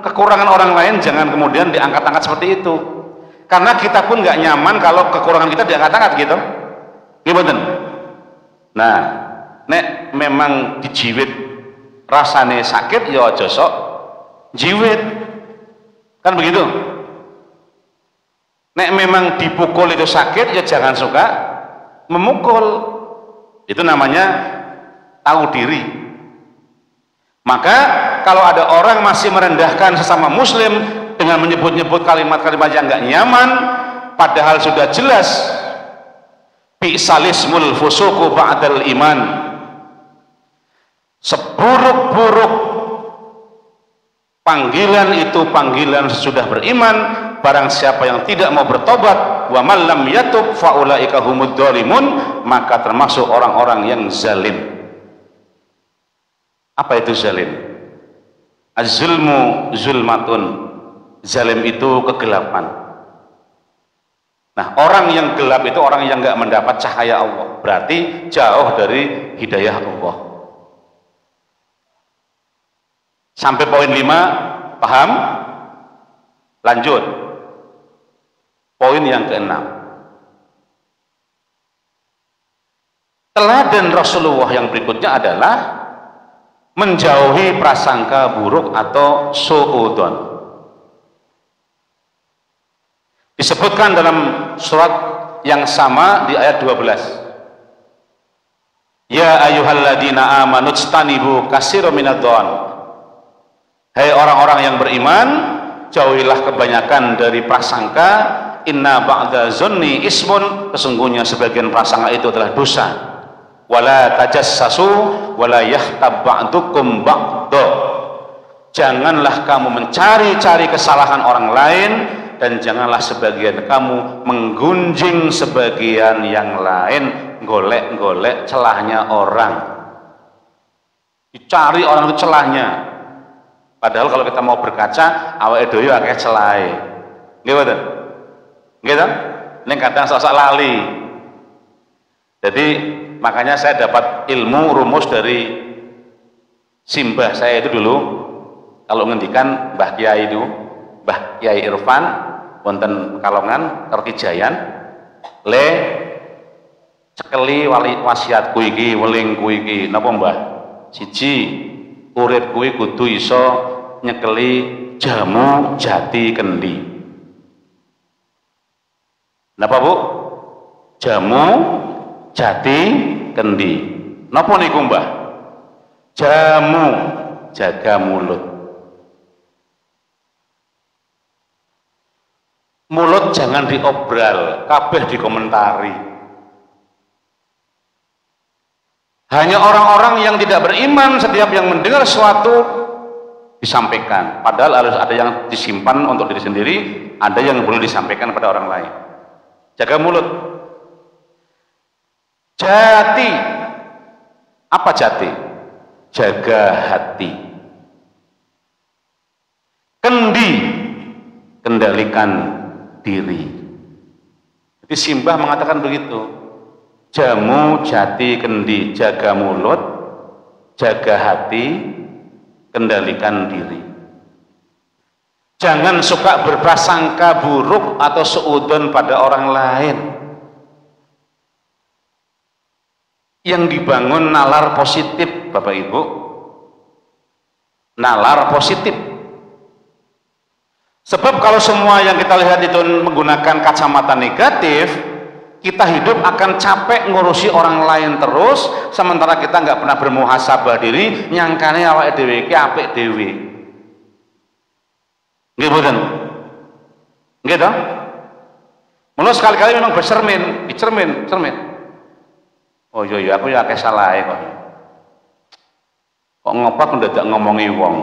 S1: kekurangan orang lain jangan kemudian diangkat-angkat seperti itu. Karena kita pun nggak nyaman kalau kekurangan kita diangkat-angkat gitu. Gimana? Nah, nek memang dijiwit rasane sakit ya aja sok jiwit. Kan begitu? Nek memang dipukul itu sakit ya jangan suka memukul. Itu namanya tahu diri. Maka kalau ada orang masih merendahkan sesama muslim dengan menyebut-nyebut kalimat-kalimat yang nggak nyaman, padahal sudah jelas bi'salismul fusuku ba'dal iman, seburuk-buruk panggilan itu panggilan sesudah beriman. Barang siapa yang tidak mau bertobat, wa man lam yatub faulaika humud dzalimun, maka termasuk orang-orang yang zalim. Apa itu zalim? Az-zulmu zulmatun. Zalim itu kegelapan. Nah, orang yang gelap itu orang yang nggak mendapat cahaya Allah, berarti jauh dari hidayah Allah. Sampai poin 5, paham? Lanjut. Poin yang ke-6. Teladan Rasulullah yang berikutnya adalah menjauhi prasangka buruk atau suudzon. Disebutkan dalam surat yang sama di ayat 12. Ya ayyuhalladzina amanu ijtanibu katsiran minadh-dhon. Hai orang-orang yang beriman, jauhilah kebanyakan dari prasangka. Inna ba'da zonni ismun, sesungguhnya sebagian prasangka itu adalah dosa. Wala tajassasu wala yahtab ba'dukum ba'da. Janganlah kamu mencari-cari kesalahan orang lain, dan janganlah sebagian kamu menggunjing sebagian yang lain, golek-golek celahnya orang. Dicari orang itu celahnya. Padahal kalau kita mau berkaca, awake dhewe akeh celahe. Nggih mboten? Nggih ta? Ning kadang sok-sok lali. Jadi makanya saya dapat ilmu rumus dari simbah saya itu dulu. Kalau ngendikan Mbah Kiai itu, Mbah Kiai Irfan wonten Kalongan Kertijayan, le cekeli wali wasiatku iki, welingku iki, napa Mbah? Siji, urip kuwi kudu iso nyekeli jamu jati kendi. Napa Bu? Jamu jati kendi. Napa niku Mbah? Jamu jaga mulut. Mulut jangan diobral, kabeh dikomentari. Hanya orang-orang yang tidak beriman setiap yang mendengar sesuatu disampaikan, padahal harus ada yang disimpan untuk diri sendiri, ada yang boleh disampaikan kepada orang lain. Jaga mulut. Jati. Apa jati? Jaga hati. Kendi, kendalikan diri. Jadi Simbah mengatakan begitu. Jamu, jati, kendi, jaga mulut, jaga hati, kendalikan diri. Jangan suka berprasangka buruk atau suudzon pada orang lain. Yang dibangun nalar positif, Bapak Ibu. Nalar positif. Sebab kalau semua yang kita lihat itu menggunakan kacamata negatif, kita hidup akan capek ngurusi orang lain terus, sementara kita nggak pernah bermuhasabah diri, nyangkane awake dhewe iki apik dhewe. Nggih mboten? Nggih toh? Mula sekali-kali memang bercermin, dicermin, cermin. Oh iya aku ya akeh salahe kok. Kok ngopak ndadak ngomongi wong.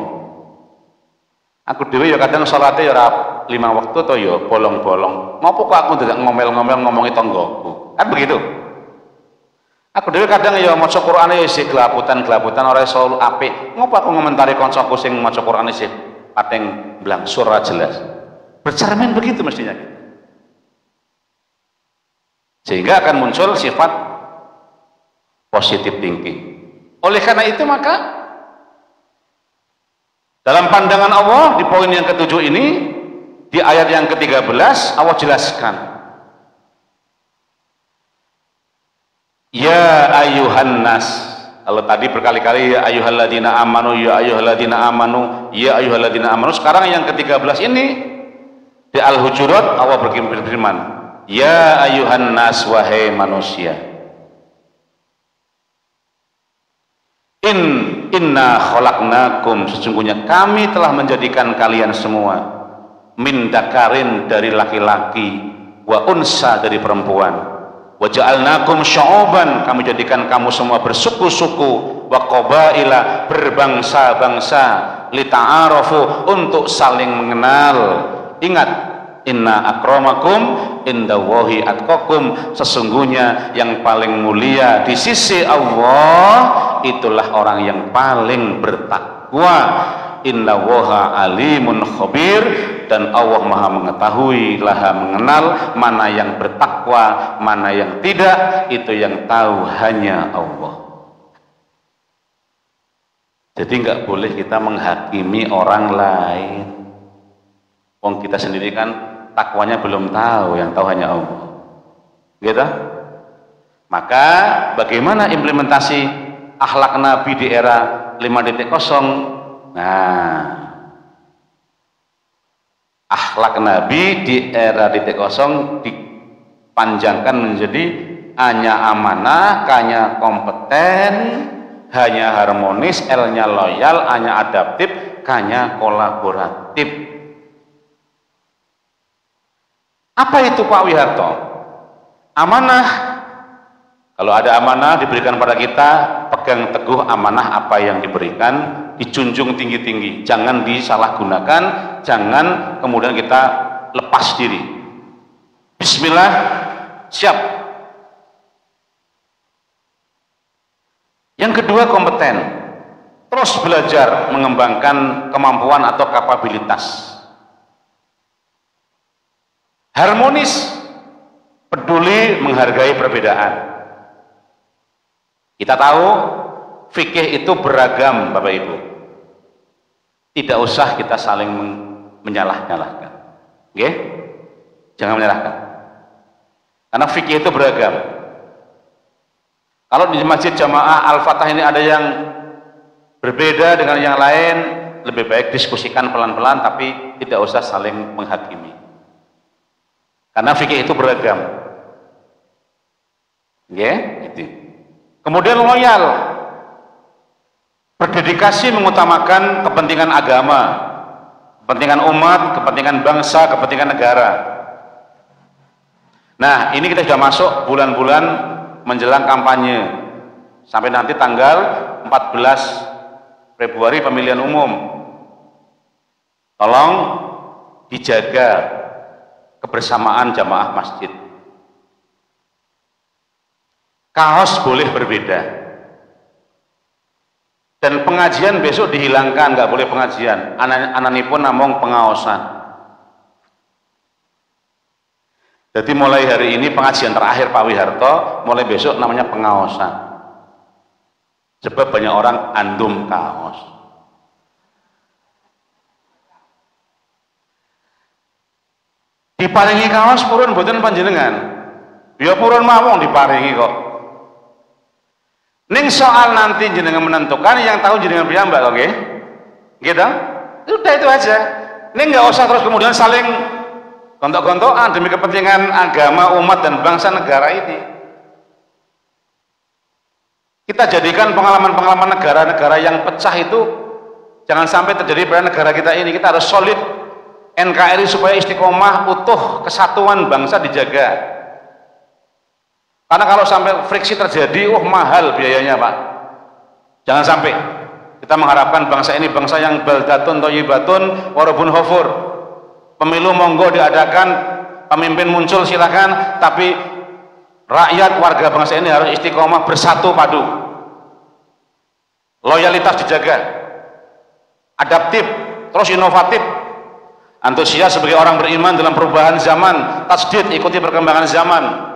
S1: Aku dhewe ya kadang salate ya ora 5 waktu to ya bolong-bolong. Ngopo kok aku ndak ngomel-ngomel ngomongi tanggaku? Kan begitu. Aku dhewe kadang ya maca Qur'ane ya isih gelaputan-gelaputan ora iso apik. Ngopo aku ngomentari kancaku sing maca Qur'an isih pating blangsur ora jelas. Bercermin begitu mestinya. Sehingga akan muncul sifat positive thinking. Oleh karena itu maka dalam pandangan Allah di poin yang ke-7 ini, di ayat yang ke-13 Allah jelaskan, ya ayuhan nas. Kalau tadi berkali-kali ya ayyuhalladzina amanu, ya ayyuhalladzina amanu, ya ayyuhalladzina amanu. Sekarang yang ke-13 ini di Al-Hujurat Allah berfirman, ya ayyuhan nas, wahai manusia. Inna khalaqnakum, sesungguhnya kami telah menjadikan kalian semua min dakarin dari laki-laki, wa unsa dari perempuan, wa ja'alnakum syu'uban, kami jadikan kamu semua bersuku-suku, wa qabaila, berbangsa-bangsa, lita'arafu, untuk saling mengenal. Ingat, inna akramakum indallahi atqakum, sesungguhnya yang paling mulia di sisi Allah itulah orang yang paling bertakwa. Innallaha alimun khabir, dan Allah Maha mengetahui, Maha mengenal mana yang bertakwa, mana yang tidak, itu yang tahu hanya Allah. Jadi nggak boleh kita menghakimi orang lain. Wong kita sendiri kan takwanya belum tahu, yang tahu hanya Allah. Gitu? Maka bagaimana implementasi akhlak Nabi di era 5.0? Nah, akhlak Nabi di era 0 dipanjangkan menjadi hanya amanah, hanya kompeten, hanya harmonis, L-nya loyal, hanya adaptif, hanya kolaboratif. Apa itu Pak Wiharto? Amanah. Kalau ada amanah diberikan pada kita, pegang teguh amanah apa yang diberikan, dijunjung tinggi-tinggi, jangan disalahgunakan, jangan kemudian kita lepas diri. Bismillah, siap. Yang kedua, kompeten, terus belajar mengembangkan kemampuan atau kapabilitas. Harmonis, peduli menghargai perbedaan. Kita tahu fikih itu beragam, Bapak Ibu. Tidak usah kita saling menyalah-nyalahkan. Oke? Jangan menyalahkan. Karena fikih itu beragam. Kalau di masjid jamaah Al-Fatah ini ada yang berbeda dengan yang lain, lebih baik diskusikan pelan-pelan, tapi tidak usah saling menghakimi. Karena fikih itu beragam. Oke? Gitu. Kemudian loyal, berdedikasi mengutamakan kepentingan agama, kepentingan umat, kepentingan bangsa, kepentingan negara. Nah, ini kita sudah masuk bulan-bulan menjelang kampanye. sampai nanti tanggal 14 Februari pemilihan umum. Tolong dijaga kebersamaan jamaah masjid. Kaos boleh berbeda, dan pengajian besok dihilangkan, nggak boleh pengajian. Ananipun namung pengaosan. Jadi mulai hari ini pengajian terakhir Pak Wiharto, mulai besok namanya pengaosan. Sebab banyak orang andum kaos. Diparingi kaos purun mboten panjenengan. Ya purun mawon diparingi kok. Ning soal nanti jenengan menentukan, yang tahu jenengan piyambak kok nggih. Gitu? Udah itu aja. Ning nggak usah terus kemudian saling gontok-gontokan demi kepentingan agama, umat dan bangsa negara ini. Kita jadikan pengalaman-pengalaman negara-negara yang pecah itu jangan sampai terjadi pada negara kita ini. Kita harus solid, NKRI supaya istiqomah, utuh, kesatuan bangsa dijaga. Karena kalau sampai friksi terjadi, mahal biayanya Pak. Jangan sampai. Kita mengharapkan bangsa ini bangsa yang baldatun thayyibatun warabun ghafur. Pemilu monggo diadakan, pemimpin muncul silakan, tapi rakyat warga bangsa ini harus istiqomah, bersatu padu. Loyalitas dijaga. Adaptif, terus inovatif. Antusias sebagai orang beriman dalam perubahan zaman, tasdid, ikuti perkembangan zaman.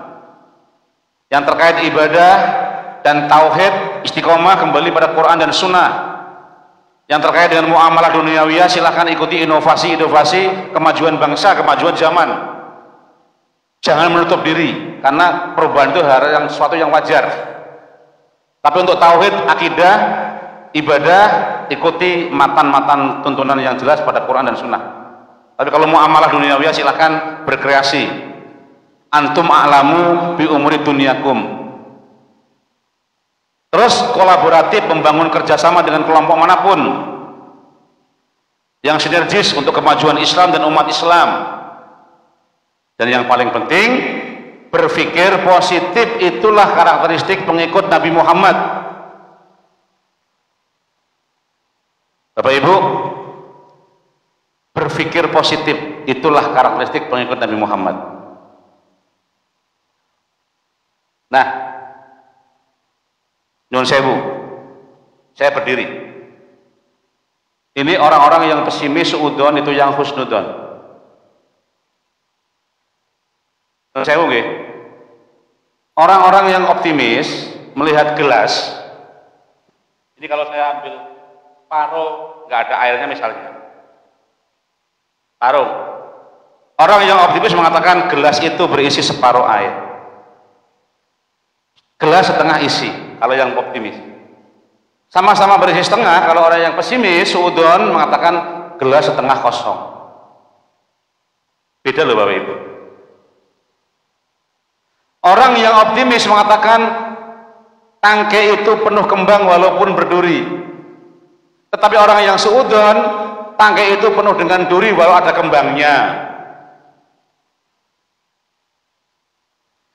S1: Yang terkait ibadah dan tauhid, istiqomah kembali pada Quran dan Sunnah. Yang terkait dengan muamalah duniawiyah, silahkan ikuti inovasi-inovasi kemajuan bangsa, kemajuan zaman. Jangan menutup diri, karena perubahan itu hal yang sesuatu yang wajar. Tapi untuk tauhid, akidah, ibadah, ikuti matan-matan tuntunan yang jelas pada Quran dan Sunnah. Tapi kalau muamalah duniawiyah, silahkan berkreasi. Antum a'lamu bi umuri dunyakum. Terus kolaboratif, membangun kerjasama dengan kelompok manapun yang sinergis untuk kemajuan Islam dan umat Islam. Dan yang paling penting, berpikir positif, itulah karakteristik pengikut Nabi Muhammad. Bapak Ibu, berpikir positif, itulah karakteristik pengikut Nabi Muhammad. Nah, nyuwun sewu, saya berdiri. Ini orang-orang yang pesimis suudon, itu yang husnudon. Nyuwun sewu nggih. Orang-orang yang optimis melihat gelas. Ini kalau saya ambil paruh, nggak ada airnya misalnya. Paruh. Orang yang optimis mengatakan gelas itu berisi separuh air. Gelas setengah isi kalau yang optimis. Sama-sama berisi setengah kalau orang yang pesimis, suudon, mengatakan gelas setengah kosong. Beda loh Bapak Ibu. Orang yang optimis mengatakan tangkai itu penuh kembang walaupun berduri. Tetapi orang yang suudon, tangkai itu penuh dengan duri walau ada kembangnya.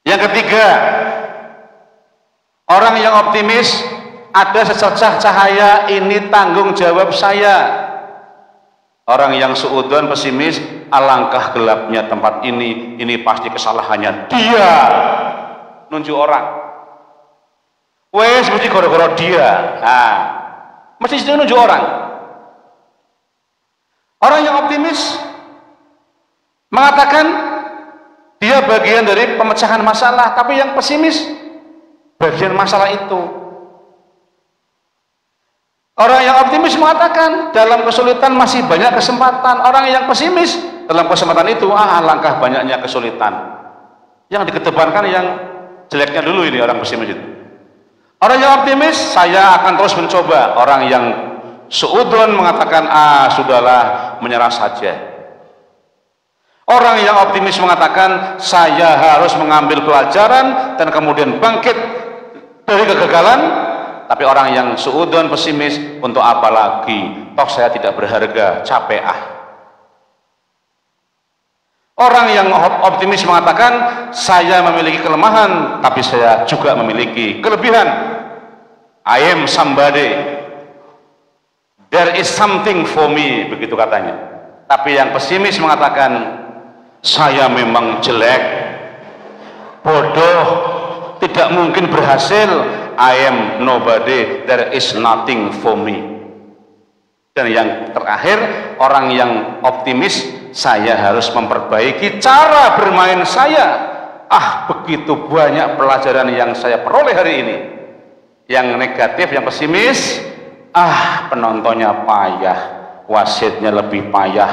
S1: Yang ketiga, orang yang optimis, ada secercah cahaya, ini tanggung jawab saya. Orang yang suudon, pesimis, alangkah gelapnya tempat ini pasti kesalahannya dia. Nunjuk orang. Wes mesti gara-gara dia. Nah, mesti itu nunjuk orang. Orang yang optimis mengatakan dia bagian dari pemecahan masalah, tapi yang pesimis bagian masalah itu. Orang yang optimis mengatakan dalam kesulitan masih banyak kesempatan. Orang yang pesimis dalam kesempatan itu alangkah banyaknya kesulitan. Yang dikedepankan yang jeleknya dulu, ini orang pesimis itu. Orang yang optimis, saya akan terus mencoba. Orang yang suudon mengatakan sudahlah, menyerah saja. Orang yang optimis mengatakan saya harus mengambil pelajaran dan kemudian bangkit dari kegagalan. Tapi orang yang suudon, pesimis, untuk apa lagi? Toh saya tidak berharga, capek Orang yang optimis mengatakan saya memiliki kelemahan, tapi saya juga memiliki kelebihan. I am somebody, there is something for me, begitu katanya. Tapi yang pesimis mengatakan saya memang jelek, bodoh, tidak mungkin berhasil, I am nobody, there is nothing for me. Dan yang terakhir, orang yang optimis, saya harus memperbaiki cara bermain saya. Begitu banyak pelajaran yang saya peroleh hari ini. Yang negatif, yang pesimis, penontonnya payah, wasitnya lebih payah,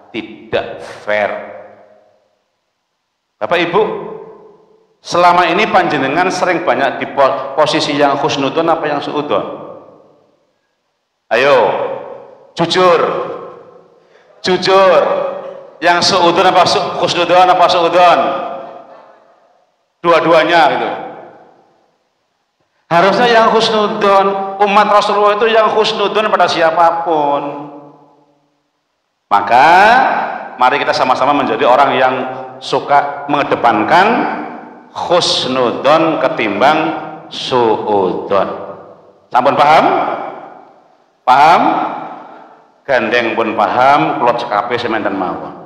S1: tidak fair. Bapak Ibu, selama ini panjenengan sering banyak di posisi yang husnudon apa yang suudon? Ayo, jujur, yang suudon apa husnudon apa suudon? Dua-duanya gitu. Harusnya yang husnudon, umat Rasulullah itu yang husnudon pada siapapun. Maka mari kita sama-sama menjadi orang yang suka mengedepankan husnudon ketimbang suudon. Sampun paham? Paham? Gandeng pun paham, kulot cekape semanten mawon.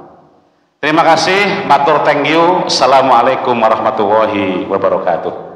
S1: Terima kasih, matur thank you. Assalamualaikum warahmatullahi wabarakatuh.